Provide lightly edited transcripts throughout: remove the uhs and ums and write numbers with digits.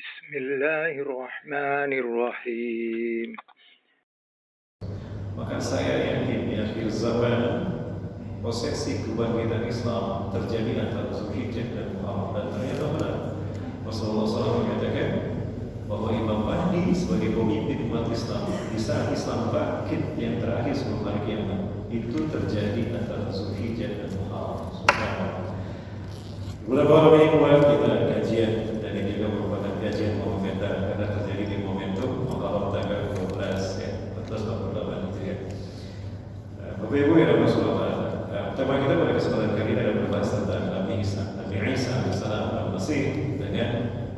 Bismillahirrahmanirrahim. Maka saya yakin di akhir zaman prosesi kebangkitan Islam terjadi antara Zulhijjah dan Muharram, dan ternyata benar. Rasulullah SAW mengatakan bahwa Imam Mahdi sebagai pemimpin umat Islam di saat Islam bangkit yang terakhir sebelum hari kiamat itu terjadi antara Zulhijjah dan Muharram. Subhanallah. Bulan Muharram ini kemarin kita kajian, dan ini juga merupakan kajian monumental karena terjadi di momentum Muharram tanggal 12 ya, 1448 itu ya. Bapak Ibu yang Rasulullah, pertama kita pada kesempatan kali ini adalah berbahas tentang Nabi Isa alaihissalam Al-Masih dengan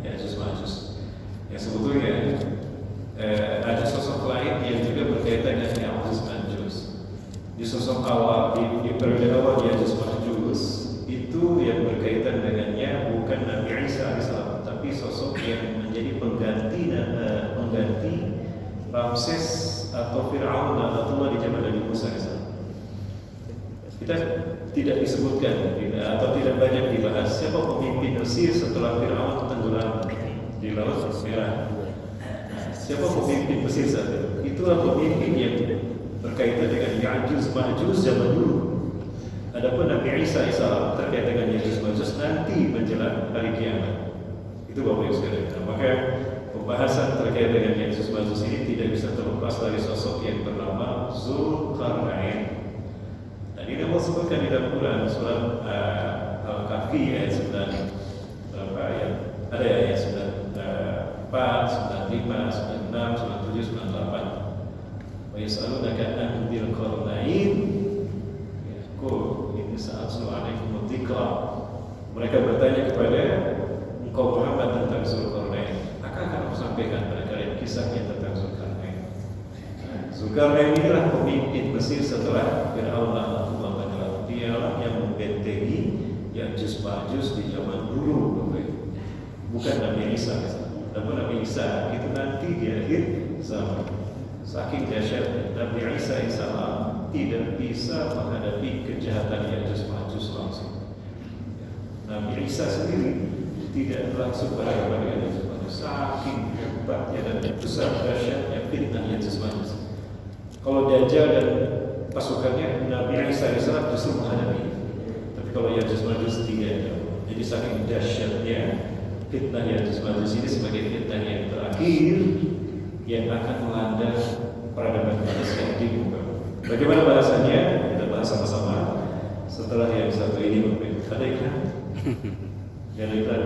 Ya'juj Ma'juj. Yang sebetulnya ada sosok lain yang juga berkaitan dengan Ya'juj Ma'juj. Di sosok awal di periode awal Ya'juj Ma'juj itu yang berkaitan dengannya bukan Nabi Isa alaihissalam, tapi sosok yang menjadi pengganti Ramses atau Fir'aun Allah di zaman Nabi Musa alaihissalam. Kita tidak disebutkan atau tidak banyak dibahas siapa pemimpin Mesir setelah Fir'aun tenggelam di Laut Merah. Siapa pemimpin Mesir saat itu? Itulah pemimpin yang berkaitan dengan Ya'juj Ma'juj zaman dulu. Adapun Nabi Isa alaihissalam terkait dengan Ya'juj Ma'juj nanti menjelang hari kiamat. Itu Bapak Ibu sekalian. Maka pembahasan terkait dengan Ya'juj Ma'juj ini tidak bisa terlepas dari sosok yang bernama Zulkarnain. Dan ini Allah sebutkan di dalam Quran surat Al-Kahfi ayat 9 berapa ayat? Ada ya ayat 94, 95, 96, 97, 98. Wa yas'alunaka an dzil qarnain. Yaqul inni sa'atlu 'alaikum dzikra. Mereka bertanya kepada engkau Muhammad tentang Zulkarnain. Akan aku sampaikan pada kalian kisahnya tentang Zulkarnain. Zulkarnain inilah pemimpin Mesir setelah Fir'aun laknatullah tenggelam. Dialah yang membentengi Ya'juj Ma'juj di zaman dulu, bukan Nabi Isa. Namun Nabi Isa itu nanti di akhir zaman. Saking dahsyatnya Nabi Isa alaihissalam tidak bisa menghadapi kejahatan Ya'juj Ma'juj langsung. Nabi Isa sendiri tidak langsung berhadapan dengan Ya'juj Ma'juj. Saking hebatnya dan besar dahsyatnya fitnah Ya'juj Ma'juj. Kalau Dajjal dan pasukannya Nabi Isa alaihissalam justru menghadapi. Tapi kalau Ya'juj Ma'juj tidak. Jadi saking dahsyatnya fitnah Ya'juj Ma'juj ini sebagai fitnah yang terakhir yang akan melanda peradaban manusia di muka. Bagaimana bahasannya? Kita bahas sama-sama setelah yang satu ini. Ada iklan? Yang iklan.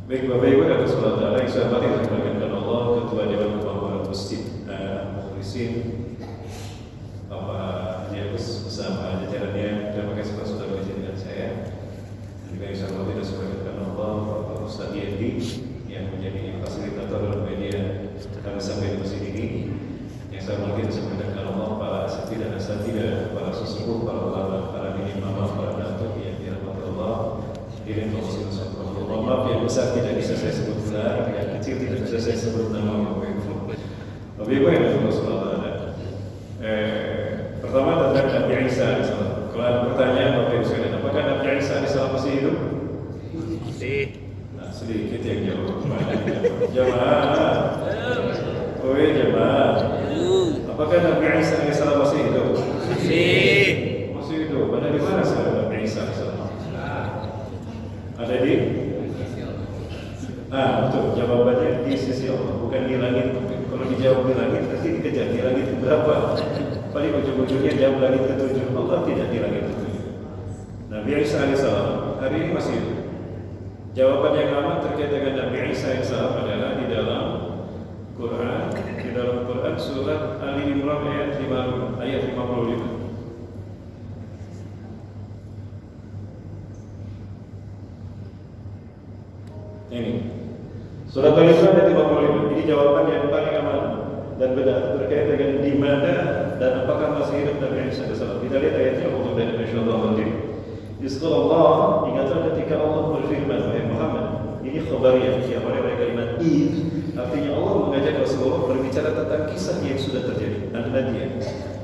Baik Bapak Ibu dan Saudara yang saya hormati dan dimuliakan Allah, Ketua Dewan Pengurus Masjid Mukhlisin Bapak Haji Agus bersama jajarannya, terima kasih Pak sudah mengizinkan saya. Dan juga yang saya hormati dan dimuliakan Allah, Bapak Ustaz Yendi yang menjadi fasilitator dalam media kami sampai di masjid ini. Yang saya hormati dan dimuliakan Allah, para asatidzah dan asatidzah, para sesepuh, para ulama, para imam, para datuk yang dirahmati Allah. Hadirin kaum muslimin sekalian, maaf yang besar tidak bisa saya sebut benar, yang kecil tidak bisa saya sebut nama Bapak Ibu yang Rasulullah ada. Pertama tentang Nabi Isa alaihissalam. Kalau ada pertanyaan Bapak Ibu sekalian, apakah Nabi Isa alaihissalam masih hidup? Masih. Nah, sedikit yang jawab. Jamaah. Oh iya jamaah. Apakah Nabi Isa alaihissalam masih hidup? Masih. Masih hidup. Ada di mana sekarang Nabi Isa alaihissalam? Ada di? Betul. Jawabannya di sisi Allah, bukan di langit. Kalau dijawab di langit, nanti dikejar di langit berapa? Paling ujung-ujungnya jawab langit ke-7. Allah tidak di langit ke-7. Nabi Isa alaihissalam hari ini masih hidup. Jawaban yang aman terkait dengan Nabi Isa alaihissalam adalah di dalam Quran surat Ali Imran ayat 55. Ini surat Al-Imran ayat 55. Ini jawaban yang paling aman dan benar terkait dengan di mana dan apakah masih hidup Nabi Isa alaihissalam. Kita lihat ayatnya Allah dan insyaallah. Bismillah, ingatlah ketika Allah berfirman, wahai Muhammad. Ini khabariyah yang oleh kalimat id, artinya Allah mengajak Rasulullah berbicara tentang kisah yang sudah terjadi. An-Nadiyah.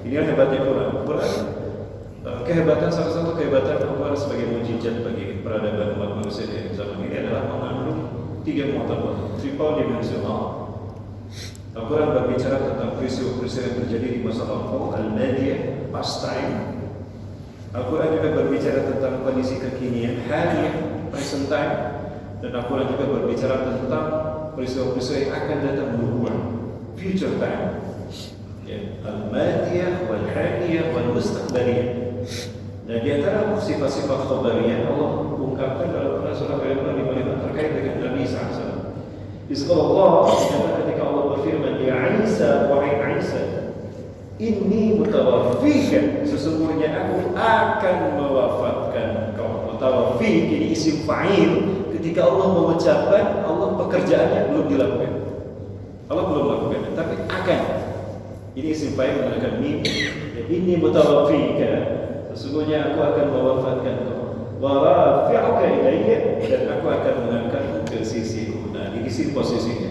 Ini hebatnya Quran. Kehebatan salah satu kehebatan Al-Quran sebagai mujizat bagi peradaban umat manusia di zaman ini adalah mengandung 3 mu'tabar, triple dimensional. Al-Quran berbicara tentang peristiwa-peristiwa yang terjadi di masa lampau, al-madiyah, past time. Al-Quran juga berbicara tentang kondisi kekinian, hadiyah, present time. Dan Al-Quran juga berbicara tentang peristiwa-peristiwa yang akan datang berubah, future time. Ya, al-madiyah, wal-hadiyah, wal-mustaqbaliyah. Dan di antara sifat-sifat khabariyah Allah ungkapkan dalam surah Al-Imran terkait dengan Nabi SAW. Bismillah, ketika Allah berfirman, ya Isa, wahai Isa, inni mutawaffika, sesungguhnya aku akan mewafatkan kau. Mutawaffi jadi isim fa'il. Ketika Allah mengucapkan, Allah pekerjaannya belum dilakukan. Allah belum melakukan, tapi akan. Ini isim fa'il menggunakan mim. Inni mutawaffika, sesungguhnya aku akan mewafatkan kau. Wa rafi'uka ilayya, dan aku akan mengangkatmu ke sisiku. Nah, di sini posisinya.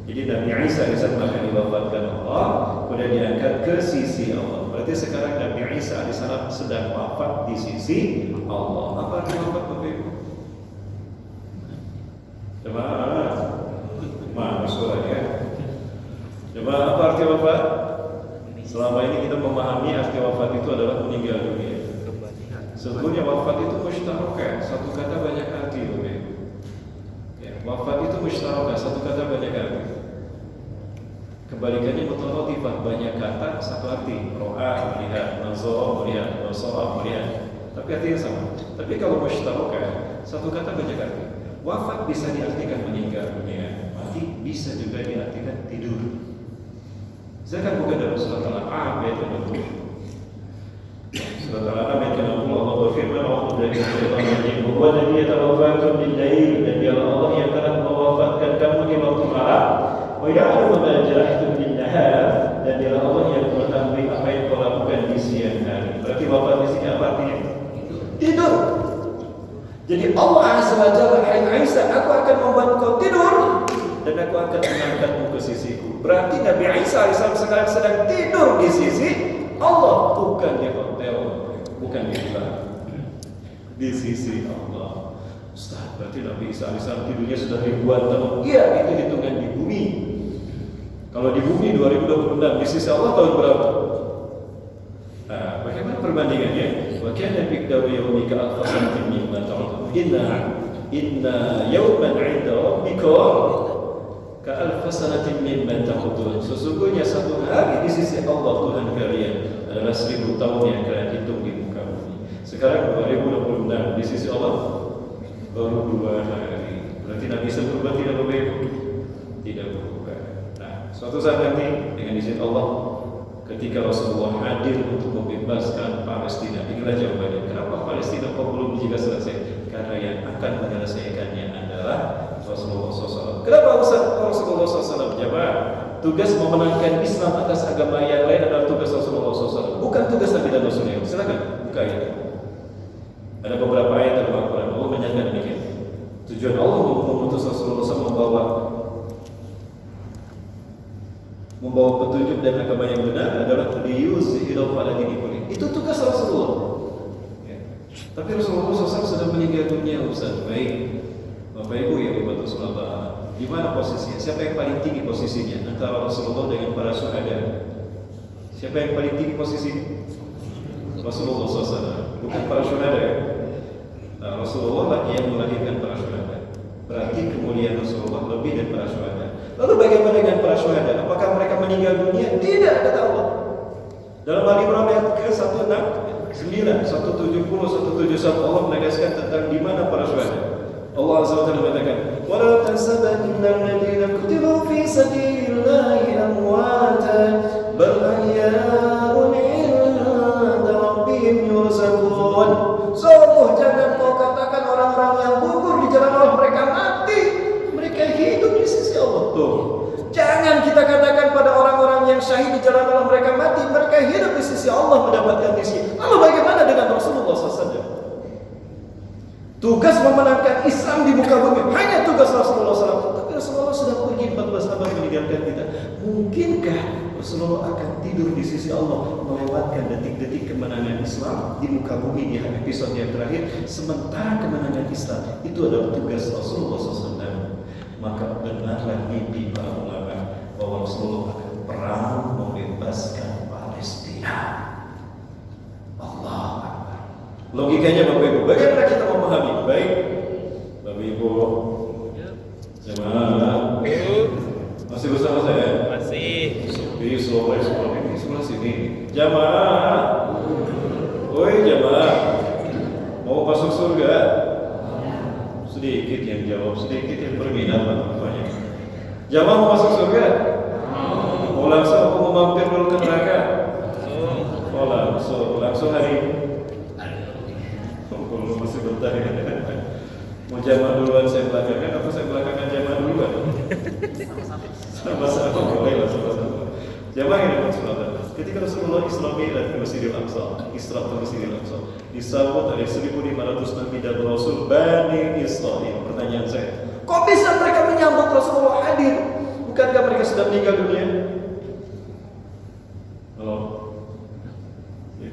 Jadi Nabi Isa akan diwafatkan Allah, kemudian diangkat ke sisi Allah. Berarti sekarang Nabi Isa alaihissalam sedang wafat di sisi Allah. Apa arti wafat Bapak Ibu? Jemaah, masyhur ya. Jemaah, apa arti wafat? Selama ini kita memahami arti wafat itu adalah meninggal dunia. Sebetulnya wafat itu mustarakah, satu kata banyak arti, Bapak Ibu. Ya, wafat itu mustarakah, satu kata banyak arti. Kebalikannya mutalatifah, banyak kata satu arti. Ro'a melihat, nazara melihat, basara melihat. Tapi artinya sama. Tapi kalau mustarakah, satu kata banyak arti. Wafat bisa diartikan meninggal dunia, mati bisa juga diartikan tidur. Zakat bukan dalam surat Al-An'am ayat 60. Surat Al-An'am ayat 60 Allah berfirman, "A'udzu billahi minasy wa alladzi yatawaffakum bil-lail," dan dialah Allah yang telah mewafatkan kamu di waktu malam. Wa ya'lamu ma jarahtum bin-nahar, dan dialah Allah yang mengetahui apa yang kau lakukan di siang hari. Berarti wafat di sini apa artinya? Tidur. Jadi Allah Azza wa Jalla, hai Isa, aku akan membuat kau tidur dan aku akan mengangkatmu ke sisiku. Berarti Nabi Isa alaihissalam sekarang sedang tidur di sisi Allah, bukan di hotel, bukan di rumah, di sisi Allah. Ustaz, berarti Nabi Isa alaihissalam tidurnya sudah ribuan tahun. Iya, itu hitungan di bumi. Kalau di bumi 2026, di sisi Allah tahun berapa? Nah, bagaimana perbandingannya? Wa kana biqdaru yawmika alfa sanatin mimma ta'udun. Inna yawman 'inda rabbika ka alfa sanatin mimma ta'udun. Sesungguhnya satu hari di sisi Allah Tuhan kalian adalah 1000 tahun yang kalian hitung di muka bumi. Sekarang 2026, di sisi Allah baru 2 hari. Berarti Nabi Isa berubah tidak berbeda? Tidak berubah. Nah, suatu saat nanti dengan izin Allah, ketika Rasulullah hadir untuk membebaskan Palestina, inilah jawabannya. Kenapa Palestina kok belum juga selesai? Karena yang akan menyelesaikannya adalah Rasulullah SAW. Kenapa Rasulullah SAW menjawab? Tugas memenangkan Islam atas agama yang lain adalah tugas Rasulullah SAW, bukan tugas Nabi dan Rasul yang. Silakan buka ayat. Ada beberapa ayat dalam Al-Quran Allah menyatakan demikian. Tujuan Allah memutus Rasulullah SAW membawa petunjuk dan agama yang benar adalah liyuzhirahu 'ala dini kulli. Itu tugas Rasulullah. Ya. Tapi Rasulullah SAW sudah meninggal dunia, Ustaz. Baik, Bapak Ibu yang dibantu salat, di mana posisinya? Siapa yang paling tinggi posisinya antara Rasulullah dengan para syuhada? Siapa yang paling tinggi posisinya? Rasulullah SAW, bukan para syuhada. Nah, Rasulullah lah yang melahirkan para syuhada. Berarti kemuliaan Rasulullah lebih dari para syuhada. Lalu bagaimana dengan para syuhada? Apakah mereka meninggal dunia? Tidak, kata Allah. Dalam Al-Imran ayat ke-169, 170, 171 Allah menegaskan tentang di mana para syuhada. Allah Azza wa Jalla mengatakan, "Wa la tansabanna alladziina qutilu fi sabilillahi amwaatan, bal ahyaa'un 'inda rabbihim yurzaqun." Sungguh jangan kau katakan orang-orang yang gugur di jalan Allah mereka mati. Mereka hidup di sisi Allah. Tuh. Jangan kita katakan pada orang-orang yang syahid di jalan Allah mereka mati. Mereka hidup di sisi Allah mendapatkan rizki. Lalu bagaimana dengan Rasulullah SAW? Tugas memenangkan Islam di muka bumi hanya tugas Rasulullah SAW. Tapi Rasulullah sudah pergi 14 abad meninggalkan kita. Mungkinkah Rasulullah akan tidur di sisi Allah, melewatkan detik-detik kemenangan Islam di muka bumi di episode yang terakhir. Sementara kemenangan Islam itu adalah tugas Rasulullah SAW. Maka benarlah mimpi para ulama bahwa Rasulullah akan perang membebaskan Palestina. Allah Akbar. Logikanya Bapak Ibu, bagaimana kita memahami? Baik, Bapak Ibu, jemaah, masih bersama saya? Masih. Di sebelah sini. Jamaah, woi jamaah, mau masuk surga? Sedikit yang jawab, sedikit yang berminat banyak. Jamaah mau masuk surga? Mau langsung mau mampir dulu ke neraka? Oh langsung hari. Kalau masih bentar ya. Mau jamaah duluan saya belakangan atau saya belakangan jamaah duluan? Sama-sama boleh lah sama-sama. Jamaah yang dimaksudkan ketika Rasulullah Isra Mi'raj ke Masjidil Aqsa, Isra ke Masjidil Aqsa, disambut oleh 1.500 nabi dan rasul Bani Israil. Pertanyaan saya, kok bisa mereka menyambut Rasulullah hadir? Bukankah mereka sudah meninggal dunia? Halo? Ya.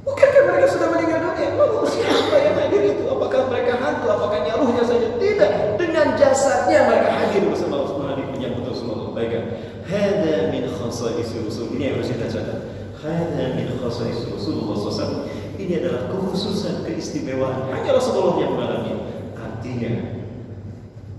Bukankah mereka sudah meninggal dunia? Lalu siapa yang hadir itu? Apakah mereka hantu? Apakah ruhnya saja? Tidak. Dengan jasadnya mereka hadir bersama Rasulullah menyambut Rasulullah. Baikkan. Hada min khasa'is Rasul. Ini yang harus kita catat. Hada min khasa'is Rasulullah SAW. Ini adalah kekhususan, keistimewaan hanya Rasulullah yang mengalami. Artinya,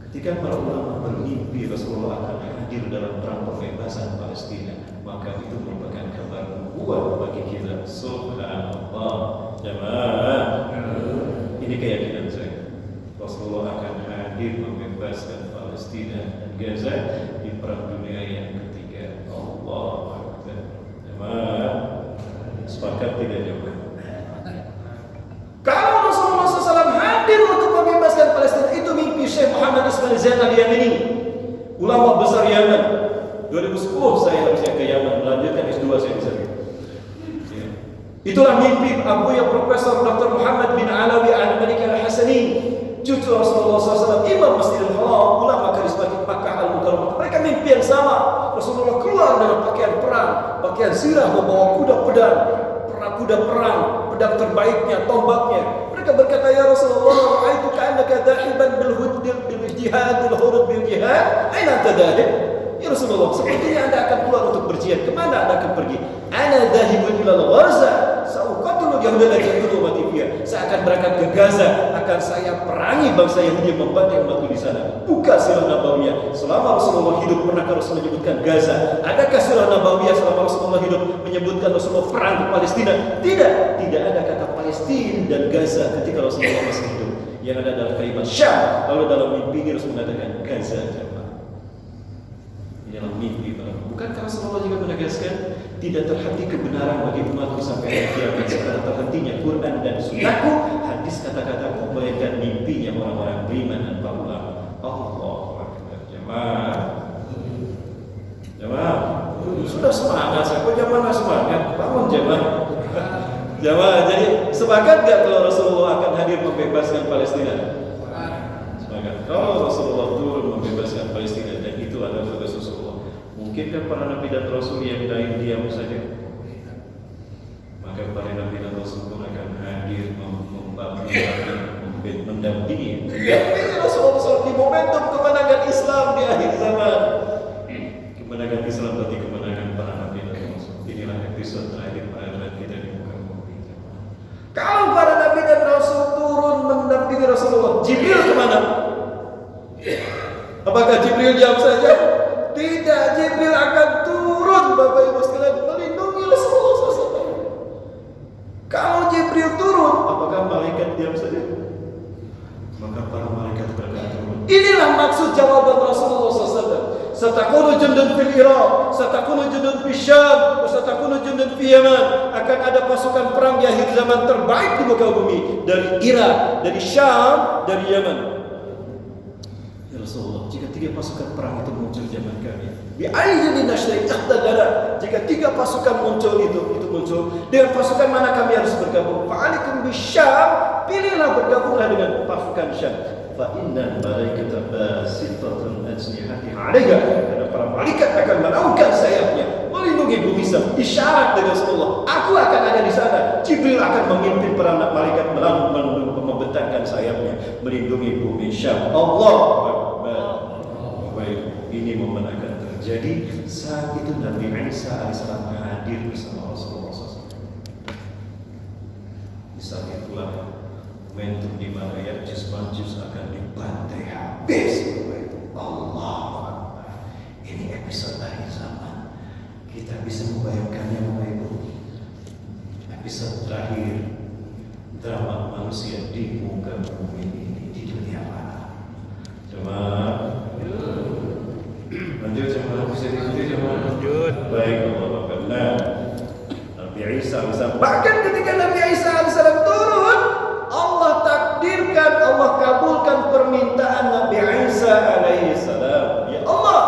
ketika para ulama bermimpi Rasulullah akan hadir dalam perang pembebasan Palestina, maka itu merupakan kabar nubuat bagi kita. Subhanallah. Jamaah, ini keyakinan saya. Rasulullah akan hadir membebaskan Palestina dan Gaza di perang dunia yang ketiga. Allah Akbar. Jamaah, sepakat tidak jemaah? Kalau Rasulullah SAW hadir untuk membebaskan Palestina, itu mimpi Syekh Muhammad Ismail Zain Al-Yamini, ulama besar Yaman. 2010 saya harusnya ke Yaman melanjutkan S2 saya di sana. Ya. Itulah mimpi Abu yang Profesor Dr. Muhammad bin Alawi Al-Malik Al-Hasani, cucu Rasulullah SAW, Imam Masjidil Haram, ulama karismatik Makkah Al-Mukarramah. Mereka mimpi yang sama. Rasulullah keluar dalam pakaian perang, pakaian sirah, membawa kuda pedang, kuda perang, pedang terbaiknya, tombaknya. Mereka berkata, ya Rasulullah, ra'aitu ka'annaka dhahiban bil jihad, bil hurud bil jihad. Aina anta dhahib? Ya Rasulullah, sepertinya Anda akan keluar untuk berjihad. Kemana Anda akan pergi? Ana dhahibun ilal Ghaza, sa'uqatilu yahuda la yaqtulu matifiyah. Saya akan berangkat ke Gaza, akan saya perangi bangsa Yahudi yang membantai umatku di sana. Buka sirah nabawiyah. Selama Rasulullah hidup, pernahkah Rasul menyebutkan Gaza? Adakah sirah nabawiyah selama Rasulullah hidup menyebutkan Rasulullah perang ke Palestina? Tidak ada kata Palestina dan Gaza ketika Rasulullah masih hidup. Yang ada adalah kalimat Syam. Lalu dalam mimpi Rasul mengatakan Gaza. Inilah mimpi. Bukankah Rasulullah juga menegaskan tidak terhenti kebenaran bagi umatku sampai hari kiamat, setelah terhentinya Quran dan Sunnahku, hadis kata-kataku, melainkan mimpinya orang-orang beriman dan para ulama. Allahu Akbar. Jamaah, sudah semangat. Saya kok jamaah semangat? Bangun jamaah. Jamaah, jadi sepakat gak kalau Rasulullah akan hadir membebaskan Palestina? Sepakat. Kalau Rasulullah turun membebaskan Palestina dan itu adalah tugas Rasulullah, mungkinkah para nabi dan rasul yang lain diam saja? Maka para nabi dan rasul pun akan hadir mendampingi Rasulullah SAW di momentum kemenangan Islam di akhir zaman. Kemenangan Islam berarti kemenangan para nabi dan rasul. Inilah episode terakhir pada kita di muka bumi. Kalau para nabi dan rasul turun mendampingi Rasulullah, Jibril kemana? Apakah Jibril diam saja? Tidak, Jibril akan turun, Bapak Ibu sekalian, melindungi Rasulullah SAW. Kalau Jibril turun, apakah malaikat diam saja? Maka para malaikat berkata, inilah maksud jawaban Rasulullah SAW. Satakunu jundun fil Iraq, satakunu jundun fil Syam, satakunu jundun fil Yaman. Akan ada pasukan perang di akhir zaman terbaik di muka bumi, dari Irak, dari Syam, dari Yaman. Ya Rasulullah, jika 3 pasukan perang itu muncul zaman kami, bi ayyidin nashri ihtadara, jika 3 pasukan muncul itu muncul, dengan pasukan mana kami harus bergabung? Fa'alikum bisyam, pilihlah bergabunglah dengan pasukan Syam. Fa innal malaikata basitatun ajnihatiha 'alayka, karena para malaikat akan melakukan sayapnya melindungi bumi Syam. Isyarat dari Rasulullah, aku akan ada di sana. Jibril akan memimpin para malaikat membentangkan sayapnya melindungi bumi Syam. Allah Akbar. Baik, ini momen akan terjadi saat itu Nabi Isa alaihissalam hadir bersama Rasulullah SAW. Di saat itulah momentum di mana Ya'juj Ma'juj akan dibantai habis. Allah Akbar. Ini episode akhir zaman. Kita bisa membayangkannya Bapak Ibu. Episode terakhir drama manusia di muka bumi ini, di dunia mana? Jemaah, lanjut jemaah, bisa diikuti jemaah. Lanjut. Baik, Allah Akbar. Nabi Isa alaihissalam. Bahkan ketika Nabi Isa alaihissalam turun, Allah takdirkan, Allah kabulkan permintaan Nabi Isa alaihissalam. Ya Allah,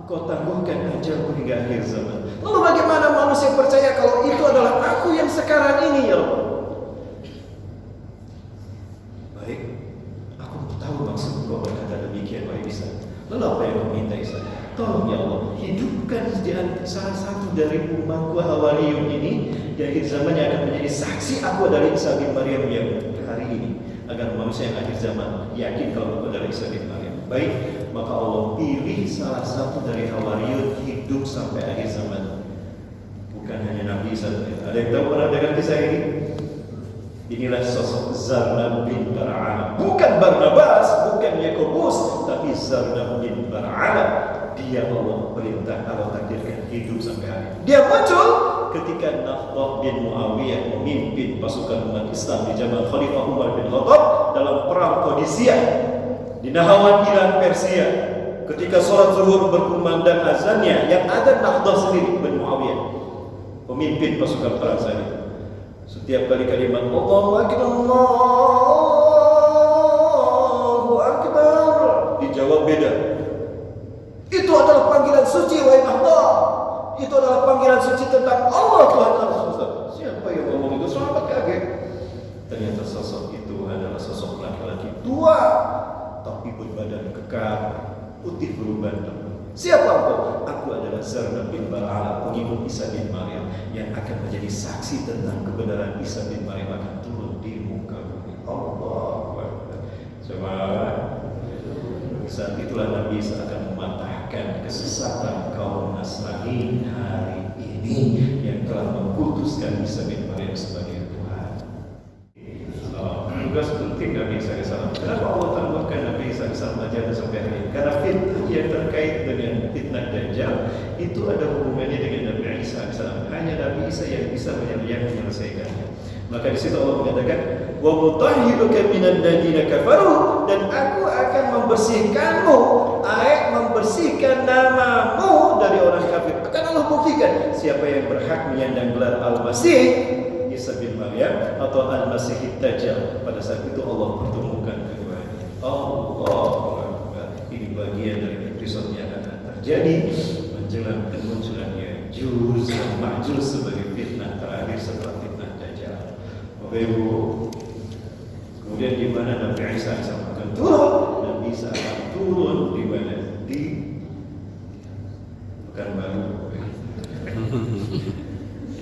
Engkau tangguhkan ajalku hingga akhir zaman. Lalu bagaimana manusia percaya kalau itu adalah aku yang sekarang ini, ya Allah? Baik, aku tahu maksud Engkau berkata demikian, Wahai Isa. Lalu apa yang kau minta Isa? Tolong ya Allah, hidupkan salah satu dari umatku Hawariyun ini di akhir zaman yang akan menjadi saksi aku adalah Isa bin Maryam yang hari ini, agar manusia yang akhir zaman yakin kalau aku adalah Isa bin Maryam. Baik, maka Allah pilih salah satu dari Hawariyun hidup sampai akhir zaman. Bukan hanya Nabi Isa. Ada yang tahu pernah dengar kisah ini? Inilah sosok Zarnab bin Bar'ana. Bukan Barnabas, bukan Yakobus, tapi Zarnab bin Bar'ana. Dia Allah perintah, Allah takdirkan hidup sampai hari. Dia muncul ketika Nahdhah bin Muawiyah memimpin pasukan umat Islam di zaman Khalifah Umar bin Khattab dalam perang Qadisiyah di Nahawan, Iran, Persia. Ketika sholat zuhur berkumandang azannya, yang ada Nahdhah sendiri bin Muawiyah, pemimpin pasukan perang saat. Setiap kali kalimat Allahu Akbar, Allahu Akbar dijawab beda. Itu adalah panggilan suci, wahai Nahdhah. Itu adalah panggilan suci tentang Allah Tuhan Allah. Siapa yang ngomong itu? Sahabat kaget. Ternyata sosok itu adalah sosok laki-laki tua, tapi berbadan kekar, putih beruban. Siapa engkau? Aku adalah Zarnab bin Bar'ana, pengikut Isa bin Maryam yang akan menjadi saksi tentang kebenaran Isa bin Maryam akan turun di muka bumi. Allah Akbar. Coba saat itulah Nabi Isa akan mematahkan kesesatan kaum Nasrani hari ini yang telah mengkultuskan Isa bin Maryam sebagai Tuhan. Tugas penting Nabi Isa AS. Kenapa Allah tambahkan Nabi Isa AS ajar sampai hari ini? Karena fitnah yang terkait dengan fitnah Dajjal itu ada hubungannya dengan Nabi Isa AS. Hanya Nabi Isa yang bisa menyelesaikannya. Maka di situ Allah mengatakan, wa mutahhiruka minan ladina kafaru, dan aku akan membersihkanmu, membersihkan namamu dari orang kafir. Akan Allah buktikan siapa yang berhak menyandang gelar Al-Masih Isa bin Maryam atau Al-Masih Dajjal. Pada saat itu Allah pertemukan keduanya. Allah, ini bagian dari episode yang akan terjadi menjelang kemunculannya Ya'juj dan Ma'juj sebagai fitnah terakhir setelah fitnah Dajjal. Bapak Ibu, kemudian di mana Nabi Isa akan turun? Nabi Isa akan turun di mana? Di Pekanbaru.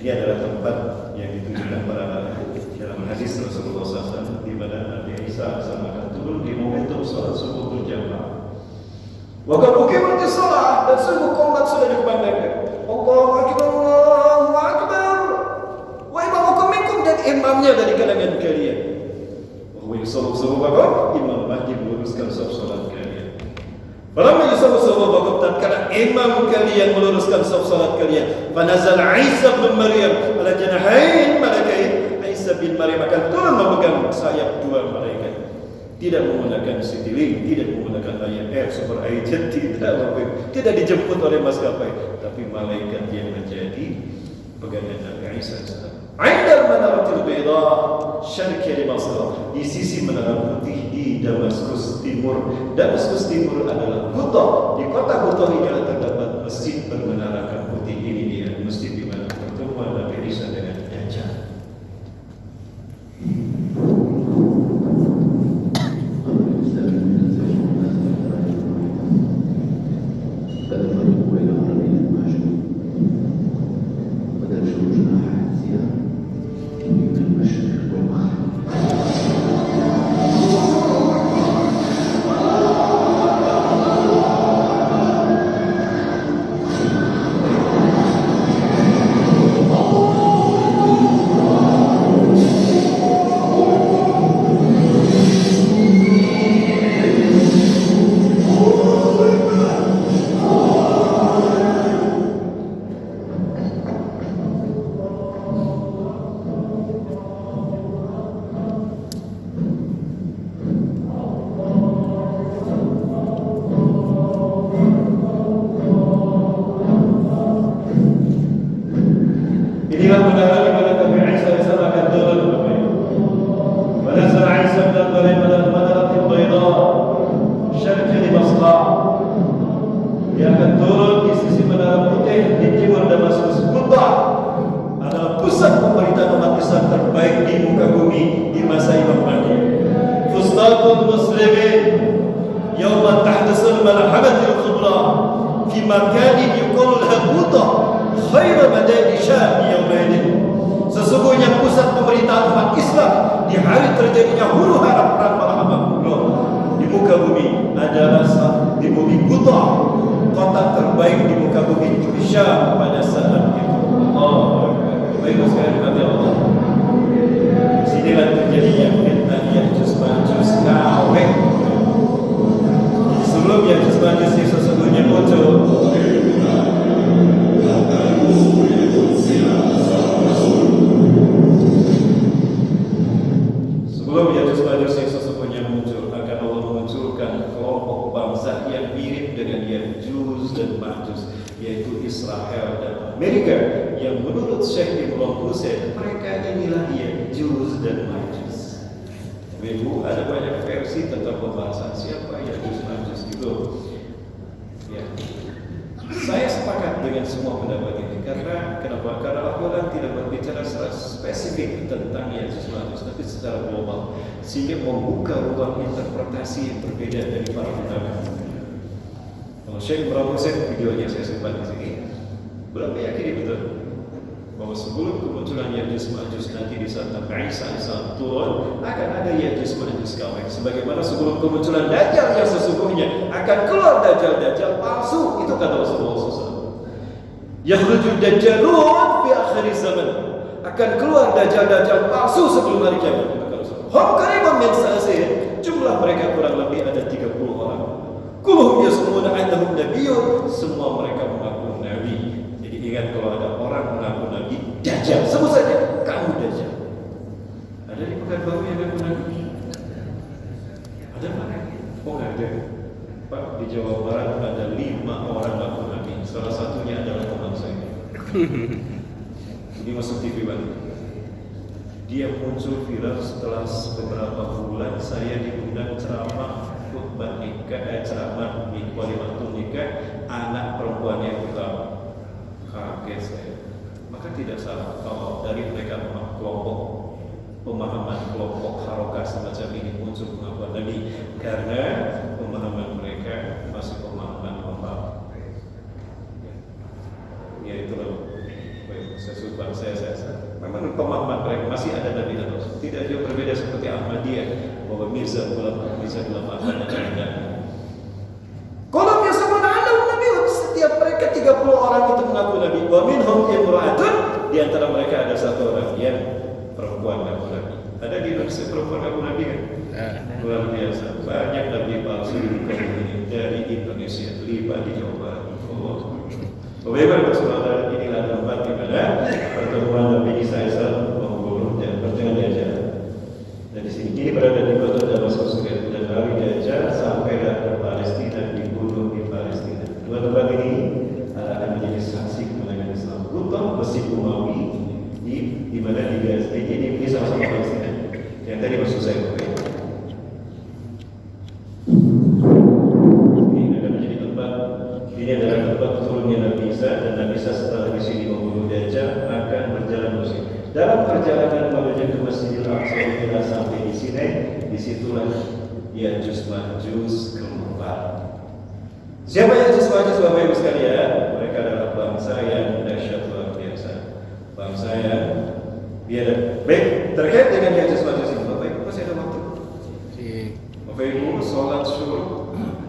Ini adalah tempat yang ditujukan para nabi dalam hadis Rasulullah SAW, di mana Nabi Isa akan turun di momentum sholat subuh berjamaah. Waktu uqimatis shalah, dan sungguh qomat sudah dikumandangkan. Allahu Akbar, Allahu Akbar. Wa imamukum minkum, dan imamnya dari kalangan kalian. Wa yusallu bakum, imam masjid meluruskan sholat kalian. Falamma yusallu bakum, tatkala imam kalian meluruskan sholat kalian, fanazala Isa bin Maryam ala janahain malakain. Isa bin Maryam akan turun memegang sayap dua malaikat. Tidak menggunakan Citylink, tidak menggunakan Lion Air, Super Agent, tidak dijemput oleh maskapai, tapi malaikat yang menjadi pegangan Nabi Isa. Aindal manaratil bayda syarqiyya Masr, di sisi menara putih di Damaskus Timur. Damaskus Timur adalah kota. Di kota Kota ini terdapat masjid bermenara putih. Ini dia masjid di mana pertemuan Nabi Isa dengan Dajjal. benar di mana Nabi Isa akan turun. ونزل عيسى ابن مريم على المنارة البيضاء شرق دمشق. Dia akan turun di sisi menara putih di timur Damaskus. Kutbah adalah pusat pemerintahan umat Islam terbaik di muka bumi di masa Imam Mahdi. Fustatul muslimin yawma tahdasul malhamatil kubra fi makanin yuqalu laha Quta khairu madaini Syam yawmaidin. Sesungguhnya pusat pemerintahan umat Islam di hari terjadinya huru hara perang malhamah kubra di muka bumi adalah di bumi Quta, kota terbaik di muka bumi di Syam pada saat itu. Allah baik sekali kata Allah. Sinilah terjadinya fitnah Ya'juj Ma'juj KW. Sebelum Ya'juj Ma'juj yang sesungguhnya muncul, akan Allah munculkan kelompok bangsa yang mirip dengan Ya'juj dan Ma'juj, yaitu Israel dan Amerika, yang menurut Syekh Ibn Hussein mereka inilah Ya'juj dan Ma'juj. Ibu, ada banyak versi tentang pembahasan siapa Ya'juj Ma'juj itu. Ya. Saya sepakat dengan semua pendapat ini. Karena kenapa? Karena Al-Quran tidak berbicara secara spesifik tentang Ya'juj Ma'juj, tapi secara global, sehingga membuka ruang interpretasi yang berbeda dari para ulama. Kalau Syekh Ibn Hussein, videonya saya simpan di sini, beliau meyakini betul bahwa sebelum kemunculan Ya'juj Ma'juj nanti di saat Nabi Isa turun akan ada Ya'juj Ma'juj kawin. Sebagaimana sebelum kemunculan Dajjal yang sesungguhnya akan keluar Dajjal palsu, itu kata Rasulullah SAW. Yakhrujud Dajjalun fi akhir zaman, akan keluar Dajjal palsu sebelum hari kiamat. Hum qaribun min sa'asih, jumlah mereka kurang lebih ada 30 orang. Kulluhum yasmuna annahum nabiyyun, semua mereka mengaku nabi. Jadi ingat, kalau ada orang mengaku nabi, Dajjal, sebut saja kamu Dajjal. Ada di Pekanbaru yang mengaku nabi? Ada mana? Oh, nggak ada. Pak, di Jawa Barat ada 5 orang mengaku nabi. Salah satunya adalah teman saya. Ini masuk TV Bang. Dia muncul viral setelah beberapa bulan saya diundang ceramah khutbah nikah, ceramah walimatul nikah anak perempuannya yang pertama. Kaget saya. Maka tidak salah kalau dari mereka kelompok pemahaman kelompok harokah semacam ini muncul pengakuan Nabi, karena pemahaman mereka masih pemahaman lembab. Ya itulah. Sesuatu bangsa saya. Memang pemahaman mereka masih ada Nabi dan Rasul. Tidak jauh berbeda seperti Ahmadiyah, bahwa Mirza ulama akan ada. Kalau Mirza ada Nabi, setiap mereka 30 orang itu mengaku Nabi. Wa minhum imra'atun, di antara mereka ada satu orang yang perempuan mengaku Nabi. Ada di Indonesia perempuan mengaku Nabi kan? Luar biasa. Banyak Nabi palsu di muka ini dari Indonesia, lipat di Jawa Barat. Bagaimana saudara, inilah tempat di mana pertemuan Nabi Isa membunuh dan berjalan Dajjal. Dan di sini kini berada di kota Damaskus dan dari Dajjal sampai ke Palestina, dibunuh di Palestina. Dua tempat ini akan menjadi saksi kemenangan Islam. Kutbah Masjid Umawi di mana di Gaza ini sama-sama Palestina. Yang tadi maksud saya ini adalah tempat turunnya Nabi Isa, dan Nabi Isa setelah di sini membunuh Dajjal akan berjalan musik. Dalam perjalanan menuju ke Masjidil Aqsa bila sampai di sini, disitulah Ya'juj Ma'juj keempat. Siapa Ya'juj Ma'juj Bapak Ibu sekalian? Mereka adalah bangsa yang dahsyat luar biasa, bangsa yang biadab. Baik, terkait dengan Ya'juj Ma'juj ini, Bapak Ibu masih ada waktu? Bapak Ibu, sholat syuruk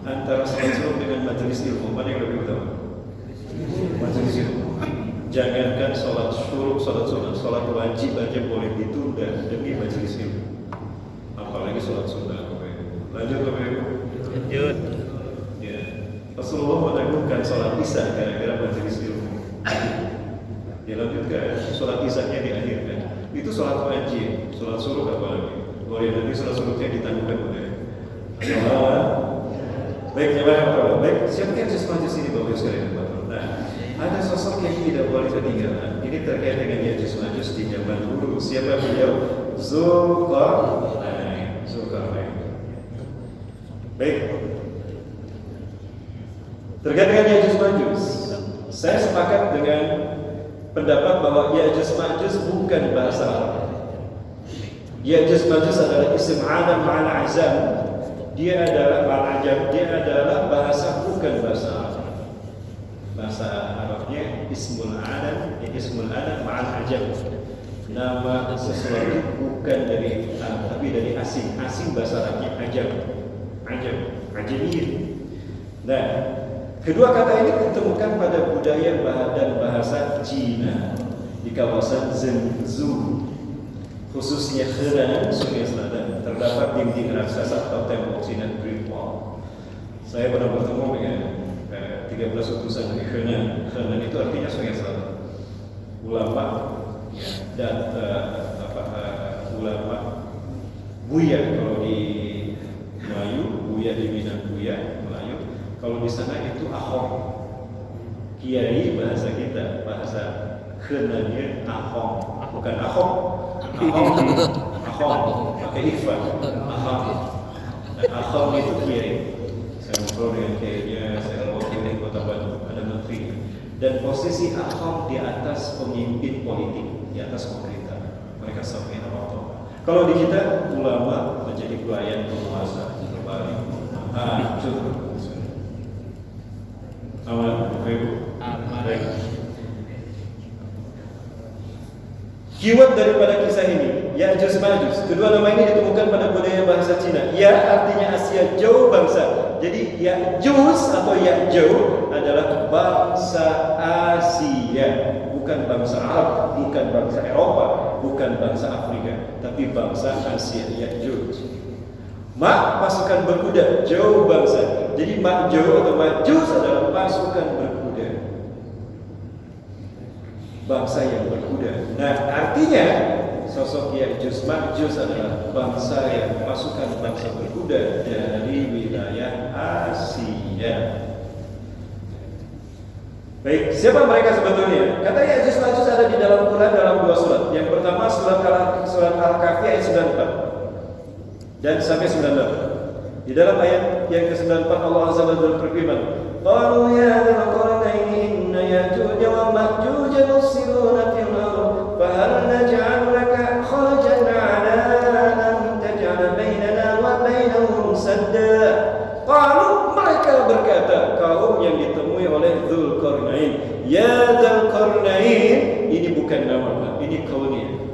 antara sholat syuruk dengan majelis ilmu, mana yang lebih utama? Majelis ilmu. Jangankan sholat syuruk, sholat sunnah, sholat wajib aja boleh ditunda demi majelis ilmu, apalagi sholat sunnah. Lanjut Bapak Ibu. Lanjut. Ya, Rasulullah menagungkan sholat isya gara-gara majelis ilmu. Ya lanjutkan, sholat isyanya diakhirkan. Itu sholat wajib, sholat syuruk apalagi. Boleh nanti sholat syuruknya ditangguhkan oleh Allah. Baik, jemaah yang berbahagia. Baik, siapa yang Ya'juj Ma'juj ini Bapak sekalian? Nah, ada sosok yang tidak boleh ketinggalan. Ini terkait dengan Ya'juj Ma'juj di zaman dulu. Siapa beliau? Zulkarnain. Baik. Terkait dengan Ya'juj Ma'juj, saya sepakat dengan pendapat bahwa Ya'juj Ma'juj bukan bahasa Arab. Ya'juj Ma'juj adalah isim adam ma'al azam. Dia adalah ma'al-ajam. Dia adalah bahasa bukan bahasa Arab. Bahasa Arabnya ismul adam ma'al ajam. Nama sesuatu bukan dari tapi dari asing. Asing bahasa Arabnya ajamiyyin. Nah, kedua kata ini ditemukan pada budaya dan bahasa Cina di kawasan Zhengzhou, khususnya Henan, Sungai Selatan. Terdapat dinding raksasa atau tembok Cina Great Wall. Saya pernah bertemu dengan 13 utusan dari Henan. Henan itu artinya Sungai Selatan. Ulama ya, dan ulama Buya kalau di Melayu, Buya di Minang Buya Melayu. Kalau di sana itu Ahong. Kiai bahasa kita, bahasa Henannya Ahong, bukan Ahong. Ahong pakai ikhfa. Ahong itu kiai. Saya ngobrol dengan kiainya, saya ngobrol di Kota Bandung, ada menteri. Dan posisi Ahong di atas pemimpin politik, di atas pemerintah. Mereka sampai apa? Kalau di kita ulama menjadi pelayan penguasa kembali. Contoh. Aman, Ibu. Aman. Keyword daripada kisah ini, Ya'juj Ma'juj. Kedua nama ini ditemukan pada budaya bahasa Cina. Ya artinya Asia jauh bangsa. Jadi Ya'juj atau Ya'juj adalah bangsa Asia, bukan bangsa Arab, bukan bangsa Eropa, bukan bangsa Afrika, tapi bangsa Asia. Ya'juj. Pasukan berkuda, jauh bangsa. Jadi Ma'juj atau Ma'juj adalah pasukan berkuda, bangsa yang berkuda. Nah, artinya sosok Ya'juj Ma'juj adalah bangsa yang pasukan bangsa berkuda dari wilayah Asia. Baik, siapa mereka sebetulnya? Kata Ya'juj Ma'juj ada di dalam Quran dalam 2 surat. Yang pertama surat Al-Kahfi ayat 94 dan sampai 98. Di dalam ayat yang ke-94 Allah Azza wa Jalla berfirman, "Qalu ya dzal qarnaini inna ya'juj wa ma'juj mufsiduna fil ardh, fa hal naj'al laka kharajan 'ala an taj'ala bainana wa bainahum sadda." Qalu, mereka berkata, kaum yang ditemui oleh Dzulqarnain, "Ya Dzulqarnain," ini bukan nama, ini kaunya.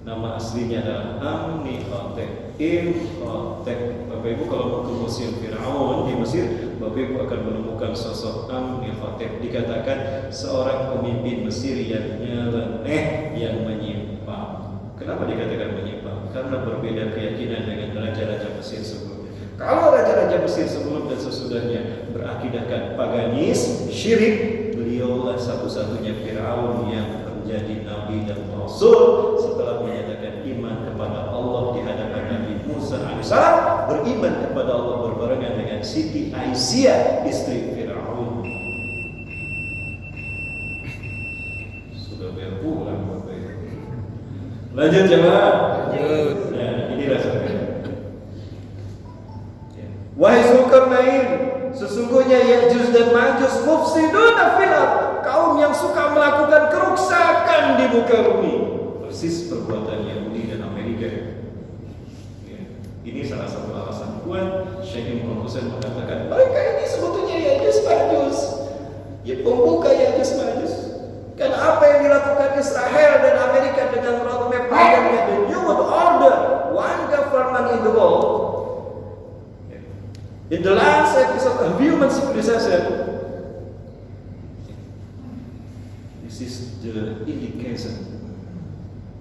Nama aslinya adalah Amnikhotep. Bapak Ibu kalau mau ke Museum Fir'aun di Mesir, Bapak Ibu akan menemukan sosok Amnikhotep. Dikatakan seorang pemimpin Mesir yang nyeleneh, yang menyimpang. Kenapa dikatakan menyimpang? Karena berbeda keyakinan dengan raja-raja Mesir sebelumnya. Kalau raja-raja Mesir sebelum dan sesudahnya berakidahkan paganis, syirik, beliaulah satu-satunya Fir'aun yang menjadi nabi dan rasul setelah menyatakan iman kepada Allah di hadapan Nabi Musa alaihissalam, beriman kepada Allah berbarengan dengan Siti Aisyah istri Fir'aun. Sudah berpulang Bapak Ibu. Lanjut jemaah. Nah, inilah sampai. Wahai Zulkarnain, sesungguhnya Ya'juj dan Ma'juj mufsiduna fil ardh, kaum yang suka melakukan kerusakan di muka bumi. Persis perbuatan Yahudi dan Amerika. Ya. Ini salah satu alasan kuat Syekh Ibnu Husain mengatakan mereka ini sebetulnya Ya'juj Ma'juj, ya pembuka Ya'juj Ma'juj. Karena apa yang dilakukan Israel dan Amerika dengan roadmap programnya the New World Order, one government in the world. In the last episode of human civilization, this is the indication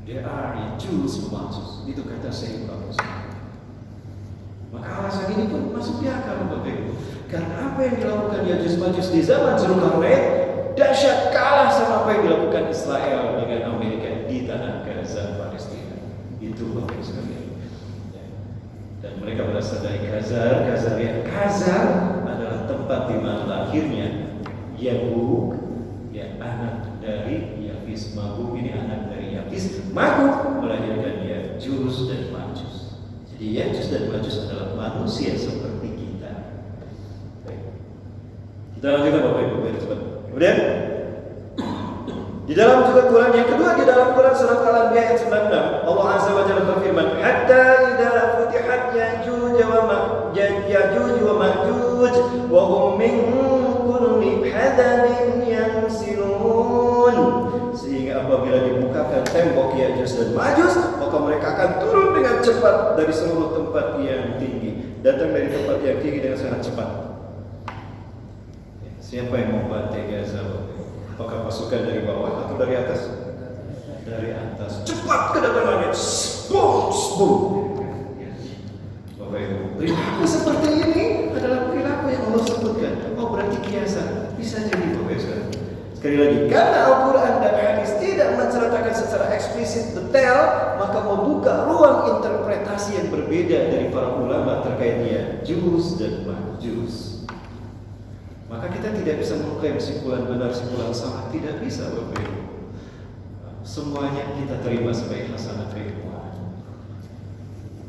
there are Jews Ma'juj. Itu kata Syekh Ibnu Husain. Maka alasan ini pun masuk di akal Bapak Ibu. Karena apa yang dilakukan Ya'juj Ma'juj di zaman Zulkarnain dahsyat kalah sama apa yang dilakukan Israel dengan Amerika di tanah Gaza, Palestina. Itu Bapak Ibu sekalian. Dan mereka berasal dari Khazar adalah tempat di mana lahirnya Yagug, ya anak dari Yafis. Magug ini anak dari Yafis. Magug melahirkan Ya'juj dan Ma'juj. Jadi Ya'juj dan Ma'juj adalah manusia seperti kita. Baik. Kita lanjutkan Bapak Ibu, biar cepat. Kemudian di dalam juga Quran yang kedua, di dalam Quran surat Al-Anbiya ayat 96, Allah Azza wa Jalla berfirman, "Hatta idza futihat Ya'juj wa Ma'juj wa hum min kulli hadabin yansilun." Sehingga apabila dibukakan tembok Ya'juj dan Ma'juj, maka mereka akan turun dengan cepat dari seluruh tempat yang tinggi. Datang dari tempat yang tinggi dengan sangat cepat. Siapa yang membantai Gaza? Apakah pasukan dari bawah atau dari atas? Dari atas. Cepat kedatangannya. Boom, boom. Bapak Ibu, perilaku seperti ini adalah perilaku yang Allah sebutkan. Oh, berarti biasa. Bisa jadi Bapak Ibu. Sekali lagi, karena Al-Quran dan hadis tidak menceritakan secara eksplisit detail, maka membuka ruang interpretasi yang berbeda dari para ulama terkait Ya'juj dan Ma'juj. Maka kita tidak bisa mengklaim simpulan benar, simpulan salah. Tidak bisa Bapak Ibu. Semuanya kita terima sebagai hasanah keilmuan.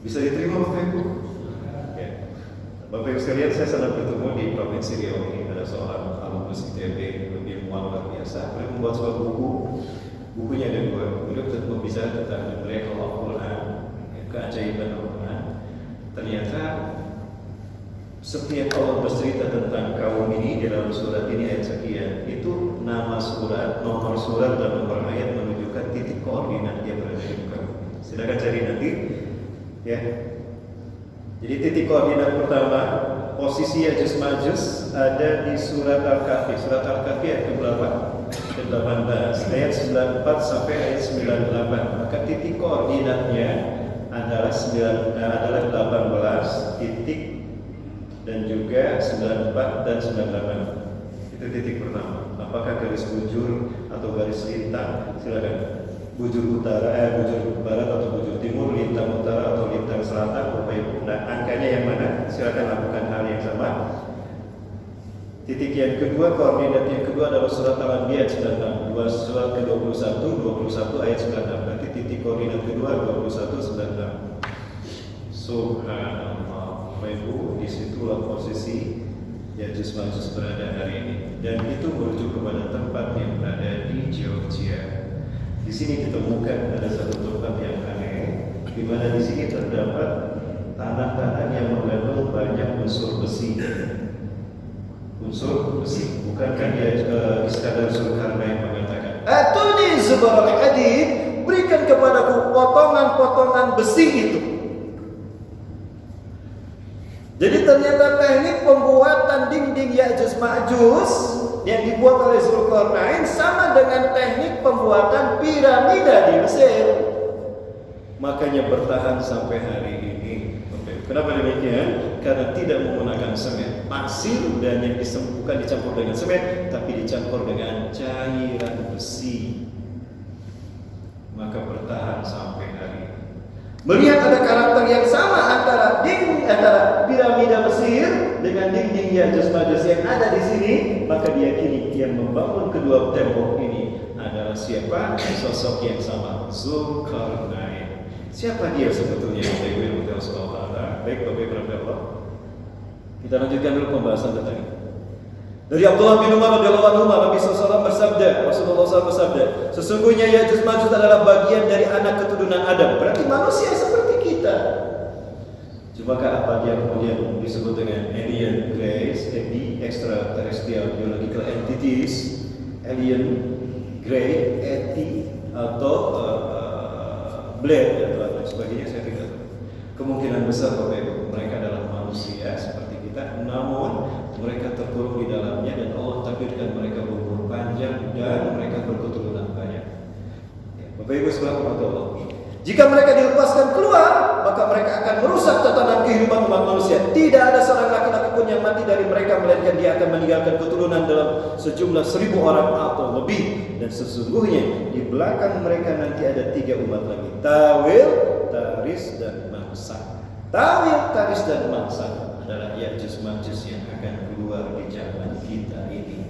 Bisa diterima Bapak Ibu? Ya. Bapak Ibu sekalian, saya sedang bertemu di Provinsi Riau ini. Ada seorang alumnus ITB, ilmuwan luar biasa. Beliau membuat sebuah buku. Bukunya ada dua. Beliau berbicara tentang miracle of Quran, keajaiban Al-Quran. Ternyata setiap Allah bercerita tentang kaum ini di dalam surat ini ayat sekian, itu nama surat, nomor surat dan nomor ayat menunjukkan titik koordinat dia berada di muka. Silakan cari nanti, ya. Jadi titik koordinat pertama, posisi Ya'juj Ma'juj ada di surat Al-Kahfi. Surat Al-Kahfi ayat ke-8, ke-18, ayat 94 sampai ayat 98. Maka titik koordinatnya adalah 18 titik dan juga 94 dan 98. Itu titik pertama. Apakah garis bujur atau garis lintang? Silakan. Bujur utara, bujur barat atau bujur timur, lintang utara atau lintang selatan, Bapak Ibu. Nah, angkanya yang mana? Silakan lakukan hal yang sama. Titik yang kedua, koordinat yang kedua adalah surat Al-Anbiya 96, surat ke-21, 21 ayat 96. Berarti titik koordinat kedua 21 96. Subhanallah. Bapak Ibu, disitulah posisi Ya'juj Ma'juj berada hari ini, dan itu merujuk kepada tempat yang berada di Georgia. Di sini ditemukan ada satu tempat yang aneh, di mana di sini terdapat tanah-tanah yang mengandung banyak unsur besi. Unsur besi, bukankah dia Iskandar Zulkarnain mengatakan, "Atuni zubaral hadid, berikan kepadaku potongan-potongan besi itu." Jadi ternyata teknik pembuatan dinding Ya'juj Ma'juj yang dibuat oleh Zulkarnain sama dengan teknik pembuatan piramida di Mesir. Makanya bertahan sampai hari ini. Kenapa demikian? Karena tidak menggunakan semen, pasir, dan yang bukan dicampur dengan semen, tapi dicampur dengan cairan besi. Maka bertahan sampai hari ini. Melihat ada karakter yang sama antara piramida Mesir dengan dinding Ya'juj Ma'juj yang ada di sini, maka diyakini yang membangun kedua tembok ini adalah siapa? Sosok yang sama, Zulkarnain. Siapa dia sebetulnya? Baik, Bapak Ibu Allah. Kita lanjutkan dulu pembahasan tentang ini. Dari Abdullah bin Umar radhiyallahu anhu, Nabi SAW bersabda, Rasulullah SAW bersabda, sesungguhnya Ya'juj Ma'juj adalah bagian dari anak keturunan Adam. Berarti manusia seperti kita. Cumakah apa dia kemudian disebut dengan alien race, extraterrestrial biological entities, alien grey, atau blade atau sebagainya, saya tidak tahu. Kemungkinan besar Bapak Ibu, mereka adalah manusia seperti kita, namun mereka terkurung di dalamnya dan Allah takdirkan mereka berumur panjang dan mereka berketurunan banyak. Bapak Ibu sekalian Allah, jika mereka dilepaskan keluar, maka mereka akan merusak tatanan kehidupan umat manusia. Tidak ada seorang laki-laki pun yang mati dari mereka, melainkan dia akan meninggalkan keturunan dalam sejumlah 1000 orang atau lebih. Dan sesungguhnya di belakang mereka nanti ada 3 umat lagi, Tawil, Taris, dan Mangsa. Tawil, Taris, dan Mangsa adalah Ya'juj Ma'juj yang akan keluar di zaman kita ini.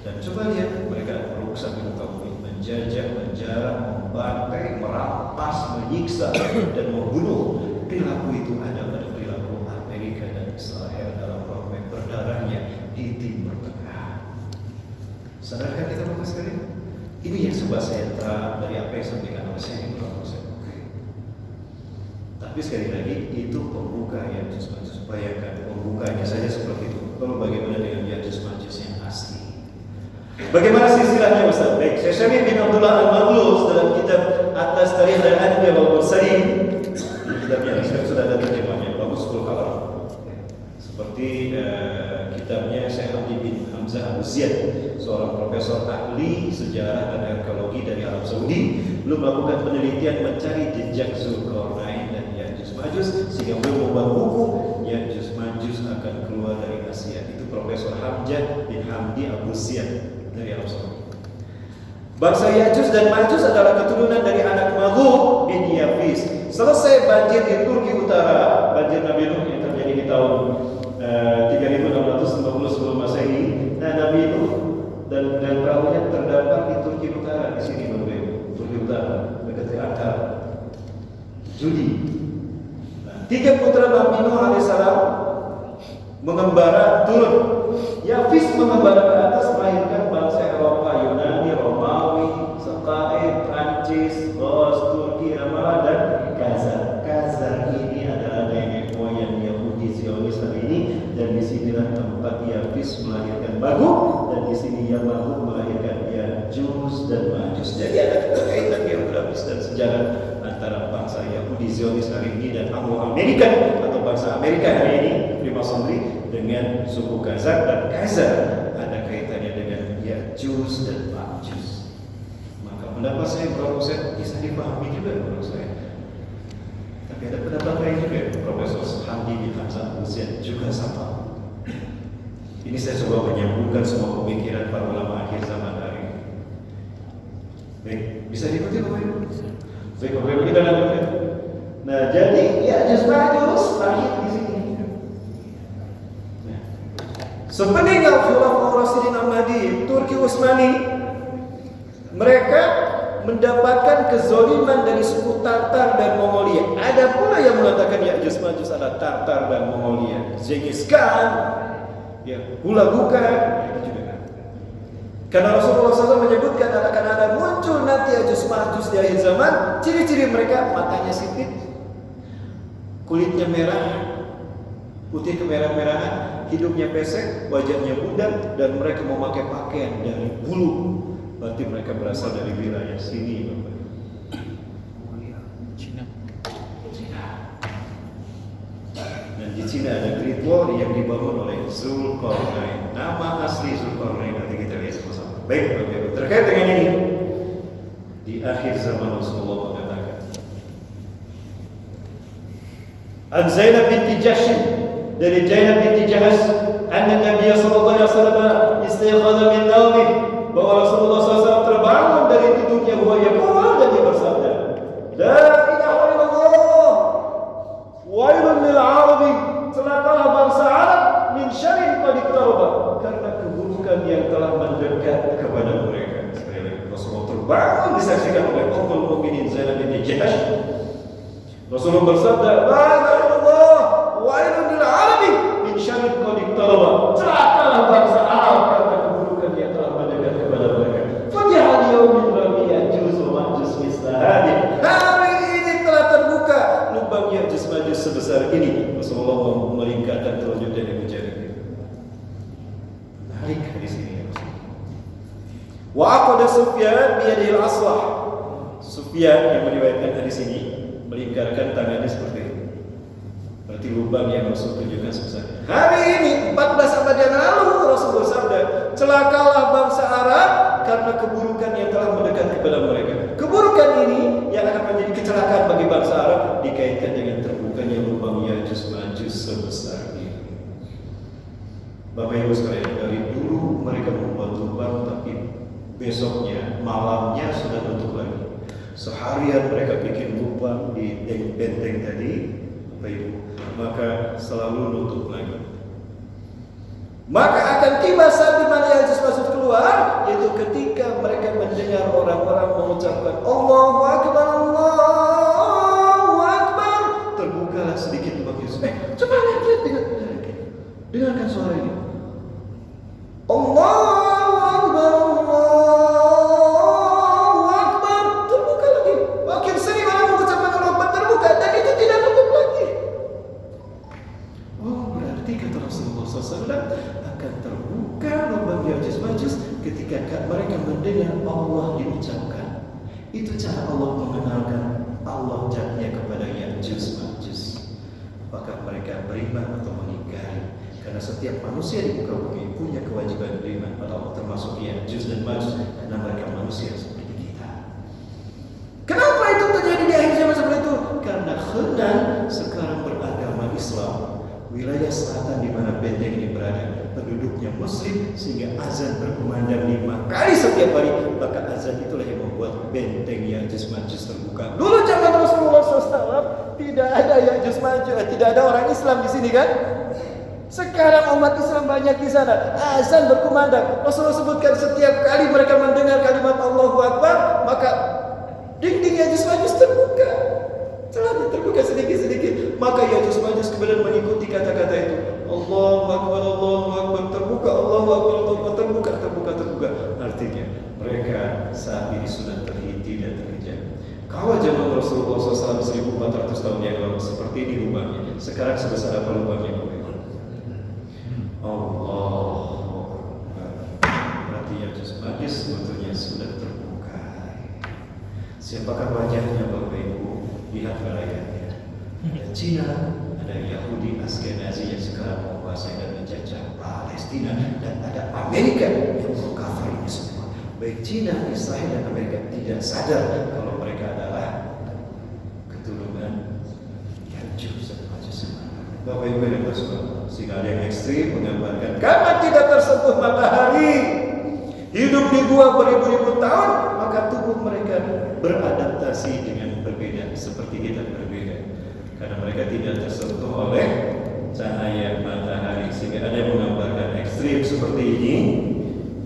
Dan coba lihat mereka merusak di muka bumi, menjajah, menjarah, membantai, merampas, menyiksa, dan membunuh. Perilaku itu ada pada perilaku Amerika dan Israel dalam konflik berdarahnya di Timur Tengah. Sadarkah kita Bapak sekalian? Ini yang sebuah sentra dari apa yang disampaikan oleh saya ini Tapi sekali lagi itu pembuka Ya'juj Ma'juj. Bayangkan pembukanya saja seperti itu. Lalu bagaimana dengan Ya'juj Ma'juj yang asli? Bagaimana silsilahnya Ustaz? Baik, Syekh Syamil bin Abdullah Al-Maghluz dalam kitab Atas Tarikh dan Anbiya wal Mursalin, kitabnya sudah ada terjemahnya, bagus full color. Seperti kitabnya Syekh Hamdi bin Hamzah Abu Ziyad, seorang profesor ahli sejarah dan arkeologi dari Arab Saudi, belum melakukan penelitian mencari jejak Zulkarnain dan Ya'juj Ma'juj sehingga belum membuat buku Ya'juj Ma'juj akan keluar dari Asia. Itu Profesor Hamzah bin Hamdi Abu Ziyad dari Arab Saudi. Bangsa Ya'juj dan Ma'juj adalah keturunan dari anak Maghlub bin Yafis. Selesai banjir di Turki Utara, banjir Nabi Nuh yang terjadi di tahun 3650 sebelum Masehi. Nah, Nabi Nuh dan perahunya terdapat di Turki Utara, di sini Bapak Ibu. Turki Utara, dekat Ankara. Judi. Nah, 3 putra Nabi Nuh alaihissalam mengembara turun. Yafis mengembara ke atas melahirkan bangsa Eropa, Yunani, Romawi, Saqaif, Prancis, Gos, Turki, Amara, dan Khazar. Khazar ini adalah nenek moyang Yahudi Zionis hari ini, dan disinilah tempat Yafis melahirkan Magog, dan di sini Magog melahirkan Ya'juj dan Ma'juj. Jadi ada kaitan geografis dan sejarah antara bangsa Yahudi Zionis hari ini dan Anglo-Amerikan atau bangsa Amerika hari ini, Freemasonry, dengan suku Khazar, dan Khazar ada kaitannya dengan Ya'juj dan Ma'juj. Maka pendapat saya Profesor bisa dipahami juga menurut saya. Tapi ada pendapat lain juga, Profesor Hamdi bin Hamzah Abu Ziyad juga sama. Ini saya coba menyambungkan semua pemikiran para ulama akhir zaman hari ini. Baik, bisa diikuti Bapak Ibu? Baik, Bapak Ibu, kita lanjutkan. Nah, jadi Ya'juj Ma'juj lahir di sini. Sepeninggal Khulafaur Rasyidin Al-Mahdi Turki Utsmani, mereka mendapatkan kezoliman dari suku Tartar dan Mongolia. Ada pula yang mengatakan Ya'juj Ma'juj adalah Tartar dan Mongolia. Genghis Khan, ya, Hula Bukan, itu juga. Karena Rasulullah SAW menyebutkan akan ada muncul nanti Ya'juj Ma'juj di akhir zaman. Ciri-ciri mereka, matanya sipit, kulitnya merah, putih kemerah-merahan, hidungnya pesek, wajahnya budak, dan mereka memakai pakaian dari bulu. Berarti mereka berasal dari wilayah sini, Bapak. Cina. Dan di Cina ada Great Wall yang dibangun oleh Zulkarnain. Nama asli Zulkarnain nanti kita lihat sama-sama. Baik, Bapak Ibu. Terkait dengan ini, di akhir zaman Rasulullah mengatakan, An Zainab binti Jahsh, dari Zainab binti Jahsh, anna Nabi sallallahu alaihi wasallam istighadha min nawmih, bahwa Rasulullah SAW terbangun dari tidurnya, bahwa dan dia bersabda, La ilaha illallah, wailun lil arabi, celakalah bangsa Arab, min syarrin qad iqtaraba, karena keburukan yang telah mendekat kepada mereka. Sekali lagi, Rasulullah terbangun disaksikan oleh Ummul Mukminin Zainab binti Jahsh. Rasulullah bersabda, La ilaha illallah, wailun lil arabi, min syarrin qad iqtaraba, celakalah bangsa Arab karena keburukan yang telah mendekat kepada mereka. Faja'al yaumin rabbi Ya'juj wa Ma'juj misla hadhihi. Hari ini telah terbuka lubang Ya'juj Ma'juj sebesar ini. Rasulullah melingkarkan telunjuk dan ibu jari. Menarik di sini. Wa aqada Sufyan biyadil aswah. Sufyan yang meriwayatkan hadis ini melingkarkan tangannya seperti itu. Berarti lubang yang Rasul tunjukkan sebesar. Hari ini 14 abad yang lalu Rasul bersabda, celakalah bangsa Arab karena keburukan yang telah mendekat kepada mereka. Keburukan ini yang akan menjadi kecelakaan bagi bangsa Arab dikaitkan dengan terbukanya lubang Ya'juj Ma'juj sebesar ini. Bapak Ibu sekalian, dari dulu mereka membuat lubang, tapi besoknya, malamnya sudah tutup lagi. Seharian mereka bikin lubang di benteng tadi, Bapak Ibu, maka selalu nutup lagi. Maka akan tiba saat di mana Ya'juj Ma'juj keluar, yaitu ketika mereka mendengar orang-orang mengucapkan Allahu Akbar, Allahu Akbar. Terbukalah sedikit lubang Yusuf. Coba lihat, dengarkan suara ini. Allahu Akbar, Allahu Akbar. Terbuka lagi. Makin sering orang mengucapkan Allahu Akbar, terbuka, dan itu tidak tutup lagi. Oh, berarti kata Rasulullah SAW akan terbuka lubang Ya'juj Ma'juj ketika mereka mendengar Allah diucapkan. Itu cara Allah mengenalkan Allah zatnya kepada Ya'juj Ma'juj. Apakah mereka beriman atau mengingkari? Karena setiap manusia di muka bumi punya kewajiban beriman pada Allah, termasuk Ya'juj dan Ma'juj, karena mereka manusia seperti kita. Kenapa itu terjadi di akhir zaman seperti itu? Karena Khanan sekarang beragama Islam. Wilayah selatan di mana benteng ini berada penduduknya Muslim, sehingga azan berkumandang 5 kali setiap hari. Maka azan itulah yang membuat benteng Ya'juj Ma'juj terbuka. Dulu zaman Rasulullah SAW tidak ada Ya'juj Ma'juj, tidak ada orang Islam di sini kan? Sekarang umat Islam banyak di sana. Azan berkumandang. Rasulullah sebutkan setiap kali mereka mendengar kalimat Allahu Akbar, maka dinding Ya'juj Ma'juj terbuka. Telah terbuka sedikit-sedikit. Maka Ya'juj Ma'juj kemudian mengikuti kata-kata itu. Allahu Akbar, Allahu Akbar, terbuka, Allahu Akbar, Allahu Akbar, terbuka, terbuka, terbuka. Artinya mereka saat ini sudah terhenti dan terkejar. Kalau zaman Rasulullah SAW 1400 tahun yang lalu seperti ini lubangnya, sekarang sebesar apa lubangnya? Allah. Berarti Ya'juj Ma'juj sebetulnya sudah terbuka. Siapakah wajahnya Bapak Ibu? Lihat wilayahnya. Ada Cina, ada Yahudi Askenazi yang sekarang menguasai dan menjajah Palestina, dan ada Amerika yang mengkafir ini semua. Baik Cina, Israel, dan Amerika tidak sadar kalau mereka adalah keturunan Ya'juj Ma'juj. Bapak Ibu yang bersaudara, sehingga ada yang ekstrim menggambarkan karena tidak tersentuh matahari, hidup di gua beribu-ribu tahun, maka tubuh mereka beradaptasi dengan berbeda, seperti kita berbeda. Karena mereka tidak tersentuh oleh cahaya matahari, sehingga ada yang menggambarkan ekstrim seperti ini.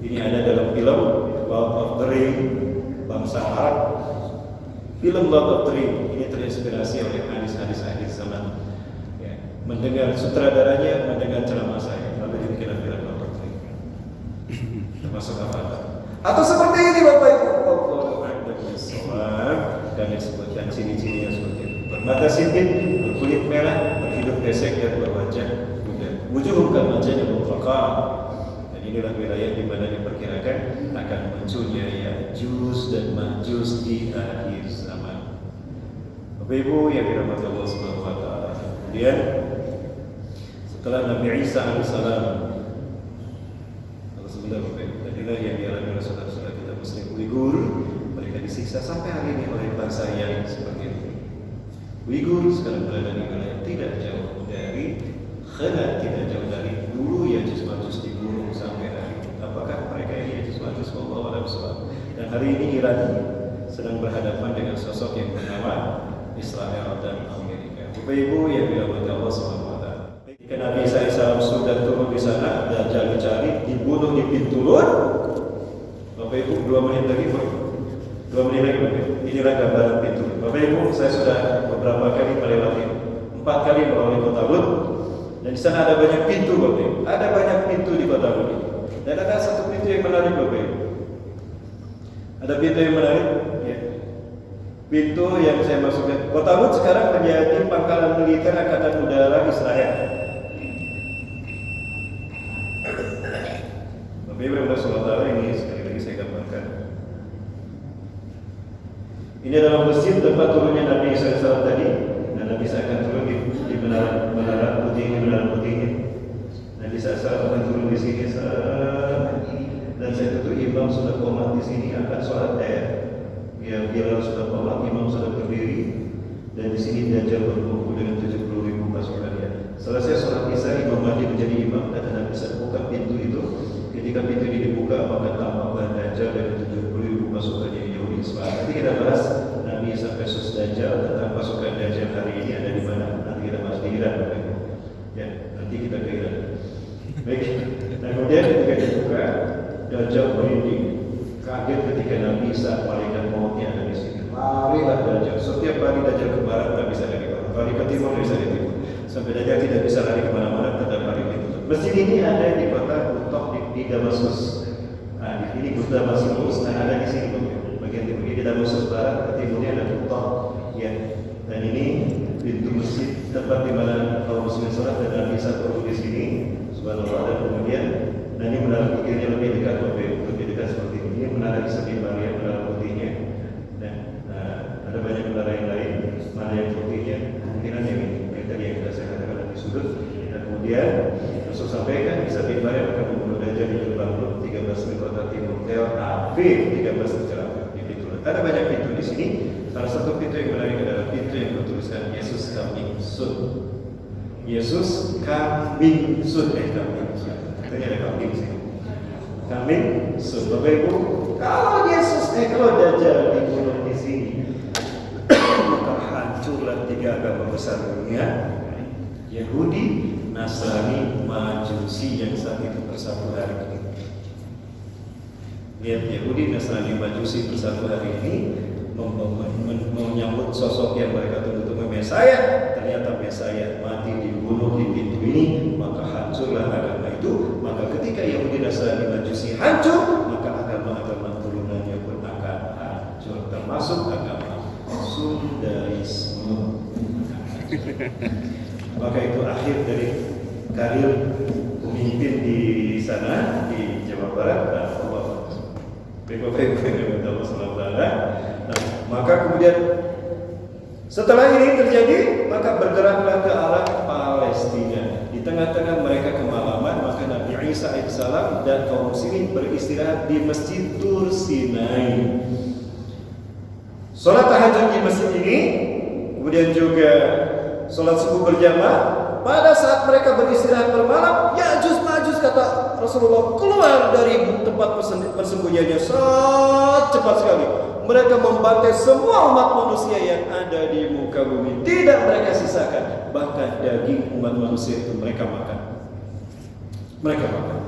Ini ada dalam film Lord of the Ring, bangsa Arab. Film Lord of the Ring ini terinspirasi oleh hadis-hadis akhir zaman. Mendengar sutradaranya mendengar ceramah saya, lalu dibikin film Lord of the Ring. Termasuk apa? Atau seperti ini Bapak Ibu, dan disebutkan ciri-cirinya seperti itu. Bermata sipit, berkulit merah, berhidung pesek dan berwajah muda. Wujuh bukan wajahnya mutlaqah. Dan inilah wilayah di mana diperkirakan akan munculnya Ya'juj dan Ma'juj di akhir zaman. Bapak Ibu yang dirahmati Allah Subhanahu wa taala. Kemudian setelah Nabi Isa alaihissalam, sebentar Bapak Ibu, inilah yang dialami oleh saudara-saudara kita Muslim Uighur. Mereka disiksa sampai hari ini oleh bangsa yang seperti itu. Uighur sekarang berada di wilayah tidak jauh dari Khanan, tidak jauh dari dulu Ya'juj Ma'juj di gunung sampai hari ini. Apakah mereka ini Ya'juj Ma'juj? Wallahu a'lam bishawab. Dan hari ini Iran sedang berhadapan dengan sosok yang bernama Israel dan Amerika. Bapak Ibu yang dirahmati Allah Subhanahu wa taala. Ketika Nabi Isa alaihissalam sudah turun di sana dan cari-cari dibunuh di pintu Lut. Bapak Ibu 2 menit lagi, Pak. 2 menit lagi, Bapak Ibu. Inilah gambaran pintu. Bapak Ibu, saya sudah beberapa kali melewati 4 kali melalui kota Lut. Dan di sana ada banyak pintu, Bapak Ibu. Ada banyak pintu di kota Lut. Dan ada satu pintu yang menarik, Bapak Ibu. Ada pintu yang menarik, ya. Pintu yang saya maksudkan, kota Lut sekarang menjadi pangkalan militer Angkatan Udara Israel. Bapak Ibu yang bersaudara, ini sekali lagi saya gambarkan. Ini adalah masjid tempat turunnya Nabi Isa alaihissalam tadi, dan Nabi Isa akan turun di menara putih, di menara putih ini. Nabi Isa akan turun di sini, dan saya tentu imam sudah qomat di sini akan sholat ya, Bilal sudah qomat, imam sudah berdiri, dan di sini Dajjal berkumpul dengan 70.000 pasukannya. Selesai sholat Isya, Imam Mahdi menjadi imam, dan Nabi Isa buka pintu itu. Ketika pintu ini dibuka, maka tampaklah Dajjal dengan 70.000 pasukannya di Yahudi Islam. Nanti kita bahas Nabi Isa versus Dajjal, tentang pasukan Dajjal hari ini ada di mana. Nanti kita bahas di Iran, ya. Nanti kita ke Iran. Baik. Nabi Isa, malaikat mautnya ada di sini. Larilah Dajjal. Setiap hari Dajjal ke barat tak bisa dari barat, lari ke timur bisa dari timur. Sampai Dajjal tidak bisa lari kemana-mana, tetap lari ke timur. Masjid ini ada di kota Kutok di Damaskus. Nah, di sini kota Damaskus, dan ada di sini bagian timur. Di Damaskus barat, ke timurnya ada Kutok. Ya, dan ini pintu masjid tempat di mana kaum muslimin sholat dan Nabi Isa turun di sini. Subhanallah. Dan kemudian, nah ini menara putihnya lebih dekat, lebih dekat seperti ini. Ini menara di sebelah Maria, menara putihnya. Dan ada banyak menara yang lain. Mana yang putihnya? Kemungkinan yang tadi yang sudah saya katakan di sudut. Dan kemudian Rasul sampaikan bisa Maria akan membunuh Dajjal di gerbang 13 mil kota timur Tel Aviv 13 menjelang di pintu. Ada banyak pintu di sini. Salah satu pintu yang menarik adalah pintu yang bertuliskan Yesus coming soon. Yesus coming soon. Coming soon. Katanya ada coming sih. Coming soon. Bapak Ibu, kalau Yesus kalau Dajjal dibunuh di sini, maka hancurlah tiga agama besar dunia: Yahudi, Nasrani, Majusi yang saat itu bersatu hari ini. Lihat, Yahudi, Nasrani, Majusi bersatu hari ini menyambut sosok yang mereka tunggu-tunggu, Mesaya. Ternyata Mesaya mati dibunuh di pintu ini, maka hancurlah agama itu. Maka ketika Yahudi, Nasrani, Majusi hancur, maka agama-agama turunannya pun akan hancur, termasuk agama Sundaisme. Maka itu akhir dari karir pemimpin di sana di Jawa Barat. Bapak Ibu yang berdoa selamat berada. Nah, maka kemudian setelah ini terjadi, maka bergeraklah ke arah Palestina. Di tengah-tengah mereka kemalaman, maka Nabi Isa alaihissalam dan kaum muslimin beristirahat di Masjid Tur Sinai. Sholat tahajud di masjid ini, kemudian juga sholat subuh berjamaah. Pada saat mereka beristirahat bermalam, Ya'juj Ma'juj, kata Rasulullah, keluar dari tempat persembunyiannya cepat sekali. Mereka membantai semua umat manusia yang ada di muka bumi. Tidak mereka sisakan. Bahkan daging umat manusia itu mereka makan. Mereka makan.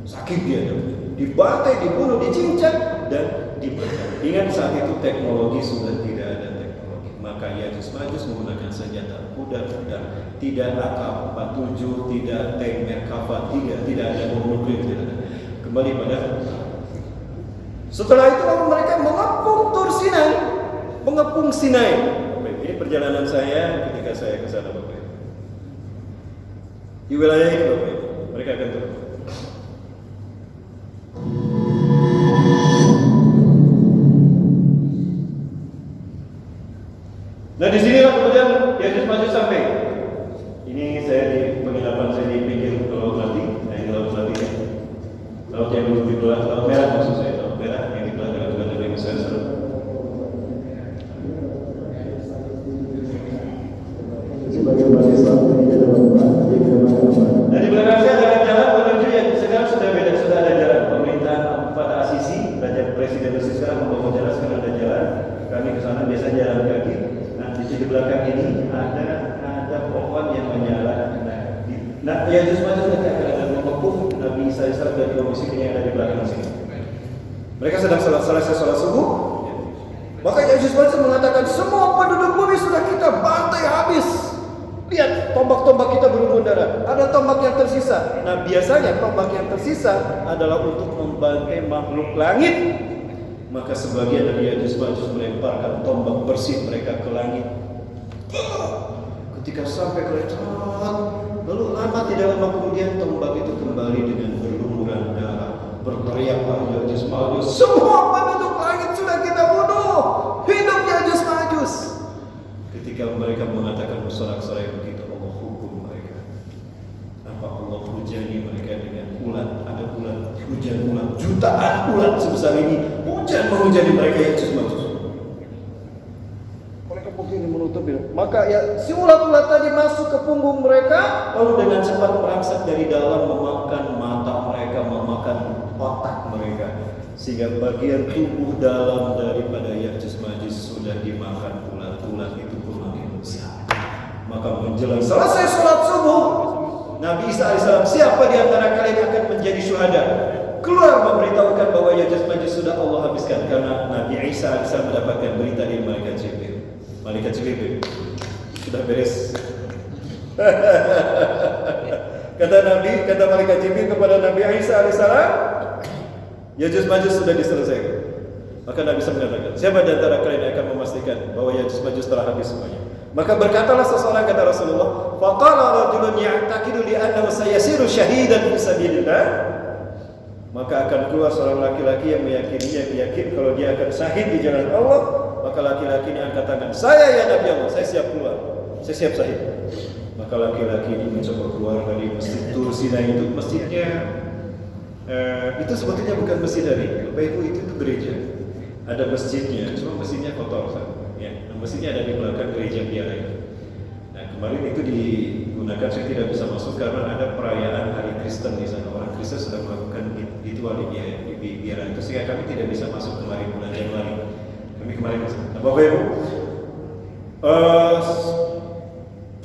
Saking dia dibantai, dibunuh, dicincang, dan dibakar. Ingat saat itu teknologi sudah tidak ada teknologi. Maka Ya'juj Ma'juj menggunakan senjata kuda-kuda, tidak AK-47, tidak tank Merkava, tidak ada bom nuklir, tidak ada. Kembali pada setelah itu lalu mereka mengepung Tur Sinai, mengepung Sinai. Ini perjalanan saya ketika saya ke sana, Bapak Ibu. Di wilayah ini, Bapak Ibu, mereka akan turun. Nah, disinilah kemudian Ya'juj Ma'juj sampai. Ini saya di penginapan saya di pinggir Laut Mati. Nah, ini Laut Mati ya. Laut yang di belah, Laut Merah maksud saya, Laut Merah yang di belah dengan Bandar Lampung Sensor. Nah, di belakang saya ada jalan menuju yang sekarang sudah beda, sudah ada jalan. Pemerintahan pada Asisi, Raja Presiden Mesir sekarang membangun jalan, sekarang ada jalan. Kami ke sana biasa jalan kaki. Di belakang ini ada pohon yang menyala. Nah, Ya'juj Ma'juj nanti akan ada mengepung Nabi Isa alaihissalam dan kaum muslimin yang ada di belakang sini. Mereka sedang selesai sholat subuh. Maka Ya'juj Ma'juj mengatakan, semua penduduk bumi sudah kita bantai habis. Lihat, tombak-tombak kita berubah darah. Ada tombak yang tersisa. Nah, biasanya tombak yang tersisa adalah untuk membantai makhluk langit. Maka sebagian dari Ya'juj Ma'juj melemparkan tombak bersih mereka ke langit. Ketika sampai ke langit, lalu tidak lama kemudian tombak itu kembali dengan berlumuran darah. Berteriak Ya'juj Ma'juj, semua penduduk langit sudah kita bunuh. Hidup Ya'juj Ma'juj. Ketika mereka mengatakan bersorak-sorai begitu, Allah hukum mereka. Apa Allah hujani mereka dengan ulat? Ada ulat, hujan ulat, jutaan ulat sebesar ini, hujan menghujani mereka Ya'juj Ma'juj. Mereka begini menutupi. Maka ya si ulat-ulat tadi masuk ke punggung mereka, lalu dengan cepat merangsek dari dalam, memakan mata mereka, memakan otak mereka, sehingga bagian tubuh dalam daripada Ya'juj Ma'juj sudah dimakan ulat-ulat itu pun makin besar. Maka menjelang selesai sholat subuh, Nabi Isa alaihissalam, siapa di antara kalian akan menjadi syuhada? keluar memberitahukan bahwa Ya'juj Ma'juj sudah Allah habiskan, karena Nabi Isa AS mendapatkan berita dari malaikat Jibril. Malaikat Jibril sudah beres. Kata malaikat Jibril kepada Nabi Isa AS, Ya'juj Ma'juj sudah diselesaikan. Maka Nabi Isa mengatakan, siapa di antara kalian yang akan memastikan bahwa Ya'juj Ma'juj telah habis semuanya? Maka berkatalah seseorang, kata Rasulullah, faqala rajulun ya'taqidu li annahu sayasiru syahidan fi sabilillah. Maka akan keluar seorang laki-laki yang yakin kalau dia akan syahid di jalan Allah. Maka laki-laki ini angkat tangan, saya ya Nabi Allah, saya siap keluar, saya siap syahid. Maka laki-laki ini mencoba keluar dari masjid Tur Sinai. Itu masjidnya itu sebetulnya bukan masjid dari Bapak Ibu, itu gereja. Ada masjidnya, cuma masjidnya kotor, ya. Masjidnya ada di belakang gereja biara itu. Nah, kemarin itu digunakan, saya tidak bisa masuk karena ada perayaan hari Kristen di sana. Orang Kristen sedang melakukan ritual di biara itu, sehingga kami tidak bisa masuk kemarin bulan Januari. Kami kemarin masuk. Nah, Bapak Ibu,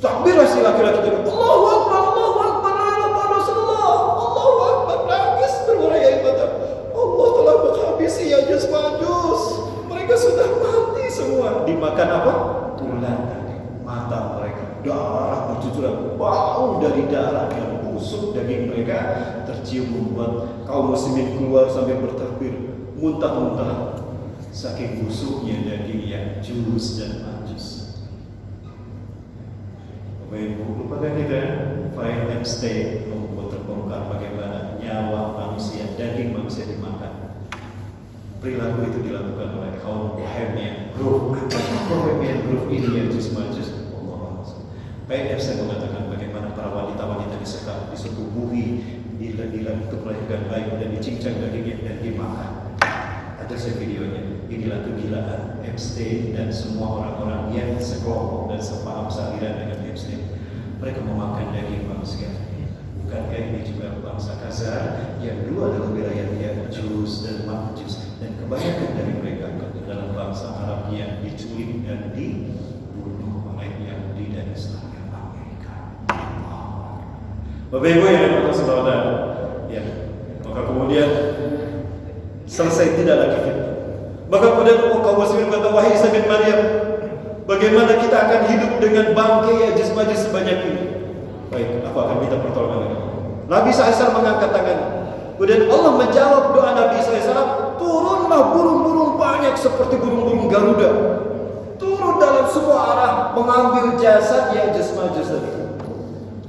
takbirlah si laki-laki itu, Allahu Akbar, Allahu Akbar, la ilaha Rasulullah, Allahu Akbar, nangis berwarna mata. Allah telah menghabisi Ya'juj Ma'juj. Mereka sudah mati semua. Dimakan apa? Ular tadi. Mata mereka, darah bercucuran, bau dari darah yang busuk daging mereka tercium, membuat kaum muslimin keluar sambil bertakbir, muntah-muntah. Saking busuknya daging Ya'juj dan Ma'juj. Bapak Ibu, lupakan kita Fire and Stay membuat terbongkar bagaimana nyawa manusia, daging manusia dimakan. Perilaku itu dilakukan oleh kaum Bohemian Grove. Bohemian Grove ini Ya'juj Ma'juj. PNF saya mengatakan bagaimana para wanita-wanita disekap, disuguhi, dilan untuk melahirkan bayi dan dicincang dagingnya dan dimakan. Ada videonya. Inilah kegilaan Epstein dan semua orang-orang yang sekelompok dan sepaham sealiran dengan Epstein. Mereka memakan daging manusia. Bukankah ini juga bangsa kasar yang dua adalah wilayah Ya'juj dan Ma'juj, dan kebanyakan dari mereka adalah bangsa Arab yang diculik dan dibunuh oleh Yahudi dan Islam yang Amerika. Bapak Ibu yang dirahmati Allah, ya, maka kemudian selesai tidak lagi fitnah. Maka kemudian kaum muslimin berkata, wahai Isa bin Maryam, bagaimana kita akan hidup dengan bangkai Ya'juj Ma'juj sebanyak ini? Baik, aku akan minta pertolongan dari Allah. Nabi SAW mengangkat tangan. Kemudian Allah menjawab doa Nabi SAW. Turunlah burung-burung banyak seperti burung-burung Garuda. Turun dalam semua arah mengambil jasad Ya'juj Ma'juj tadi.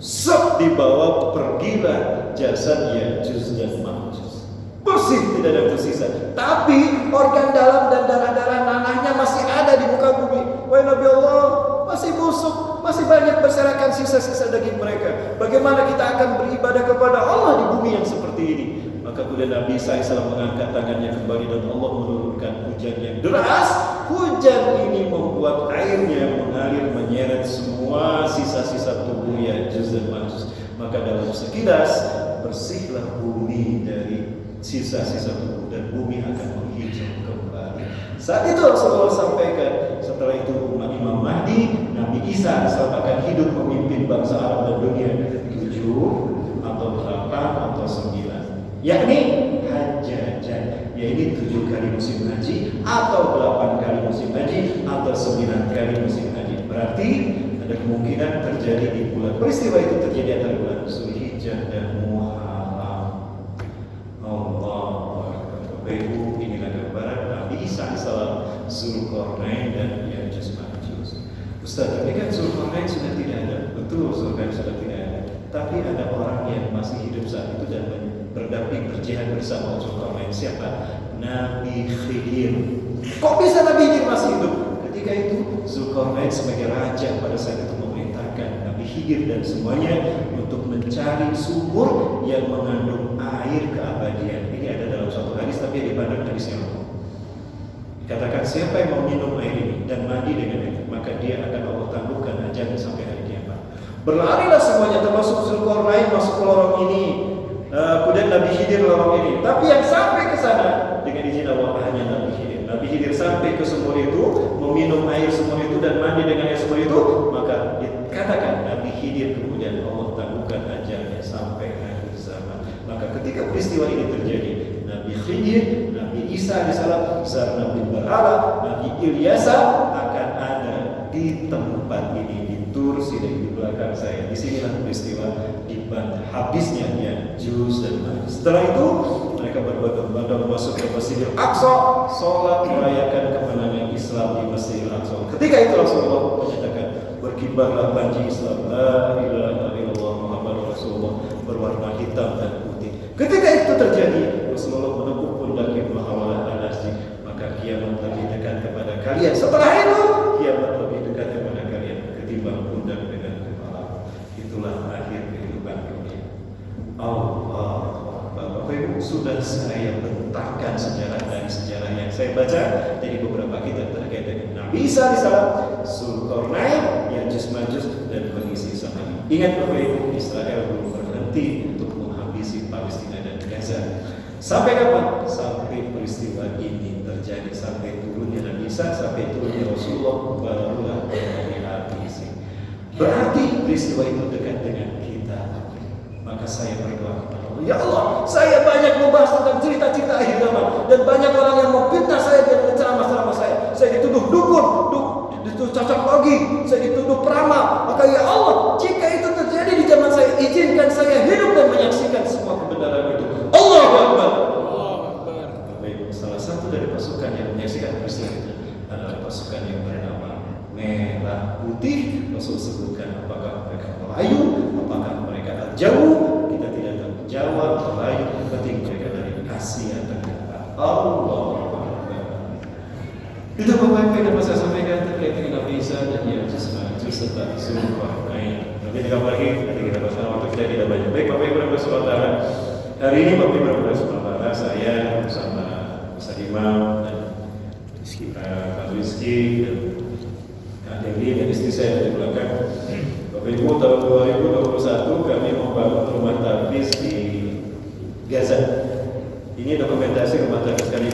Sep dibawa, pergilah jasad Ya'juj dan Ma'juj. Bersih, tidak ada tersisa. Tapi organ dalam dan darah-darah nanahnya masih ada di muka bumi. Wahai Nabi Allah, masih busuk, masih banyak berserakan sisa-sisa daging mereka. Bagaimana kita akan beribadah kepada Allah di bumi yang seperti ini? Maka kemudian Nabi SAW mengangkat tangannya kembali dan Allah menurunkan hujan yang deras. Hujan ini membuat airnya mengalir menyeret semua sisa-sisa tubuh Ya'juj dan Ma'juj. Maka dalam sekilas bersihlah bumi dari sisa-sisa tubuh dan bumi akan menghijau kembali. Saat itu Rasulullah sampaikan, setelah itu umat Imam Mahdi, Nabi Isa akan hidup memimpin bangsa Arab dan dunia 7 atau 8 atau 9, yakni Hajjajan, yaitu 7 kali musim haji atau 8 kali musim haji atau 9 kali musim haji. Berarti ada kemungkinan terjadi di bulan, peristiwa itu terjadi antara bulan Zulhijjah dan Muharram. Ibu, inilah gambaran Nabi Isa alaihissalam, Zulkarnain dan Ya'juj Ma'juj. Ustaz, tapi kan Zulkarnain sudah tidak ada. Betul, Zulkarnain sudah tidak ada. Tapi ada orang yang masih hidup saat itu dan berdamping berjihad bersama Zulkarnain. Siapa? Nabi Khidir. Kok bisa Nabi Khidir masih hidup? Ketika itu Zulkarnain sebagai raja pada saat itu memerintahkan Nabi Khidir dan semuanya untuk mencari sumur yang mengandung air keabadian. Ini ada dalam suatu hadis, tapi dipandang hadis yang lain. Katakan siapa yang mau minum air ini dan mandi dengan itu, maka dia akan Allah tangguhkan ajalnya sampai hari kiamat. Berlarilah semuanya, termasuk Zulkarnain masuk ke lorong ini, kemudian Nabi Khidir lorong ini. Tapi yang sampai ke sana dengan izin Allah hanya Nabi Khidir. Nabi Khidir sampai ke sumur itu, meminum air sumur itu dan mandi dengan air sumur itu, maka dikatakan Nabi Khidir kemudian Allah tangguhkan ajalnya sampai akhir zaman. Maka ketika peristiwa ini terjadi, Nabi Khidir, Nabi Isa alaihissalam, Zarna bin Barala, Nabi Ilyasa akan ada di tempat ini, di Tur Sidon di belakang saya. Disinilah peristiwa habisnya Ya'juj dan Ma'juj. Setelah itu mereka berbondong-bondong masuk ke Masjidil Aqsa, sholat merayakan kemenangan Islam di Masjidil Aqsa. Ketika itu Rasulullah menyatakan, berkibarlah panji Islam, la ilaha illallah Muhammadur Rasulullah, berwarna hitam dan putih. Ketika itu terjadi, Rasulullah menepuk pundak Ibnu Hawalah al-Azdi, maka kiamat lebih dekat kepada kalian. Setelah itu, kiamat lebih dekat kepada kalian ketimbang pundak dengan kepala. Itulah akhir kehidupan dunia. Allah, Bapak Ibu, sudah saya bentangkan sejarah dari sejarah yang saya baca dari beberapa kitab terkait dengan Nabi Isa alaihissalam, Zulkarnain, Ya'juj Ma'juj, dan kondisi saat ini. Ingat Bapak Ibu, Israel belum berhenti untuk menghabisi Palestina dan Gaza. Sampai kapan? Sampai peristiwa ini terjadi, sampai turunnya Nabi Isa, sampai turunnya Rasulullah, barulah dihabisi. Berarti peristiwa itu dekat dengan kita. Maka saya berdoa kepada Allah, ya Allah, saya banyak membahas tentang cerita-cerita akhir zaman, dan banyak orang yang memfitnah saya dengan ceramah-ceramah saya. Saya dituduh dukun, dituduh cacat logi, saya dituduh peramal. Maka ya Allah, jika itu terjadi di zaman saya, izinkan saya hidup dan menyaksikan semua kebenaran itu. Allahu Akbar. Baik, salah satu dari pasukan yang menyaksikan peristiwa itu adalah pasukan yang bernama Merah Putih. Rasul sebutkan apakah mereka Melayu, apakah mereka jauh, kita tidak tahu. Jawa, Melayu, penting mereka dari Asia Tenggara. Allah. Itu Bapak Ibu yang dapat saya sampaikan terkait dengan Nabi Isa dan Ya'juj Ma'juj serta Zulkarnain. Nanti ditambah lagi, nanti kita bahas waktu kita tidak banyak. Baik Bapak Ibu dan Saudara, hari ini Bapak Ibu dan Saudara, saya bersama Ustaz Imam dan Pak Rizky dan Kak Dewi dan istri saya di belakang. Bapak Ibu, tahun 2021 kami membangun rumah tapis di Gaza. Ini dokumentasi rumah tapis kami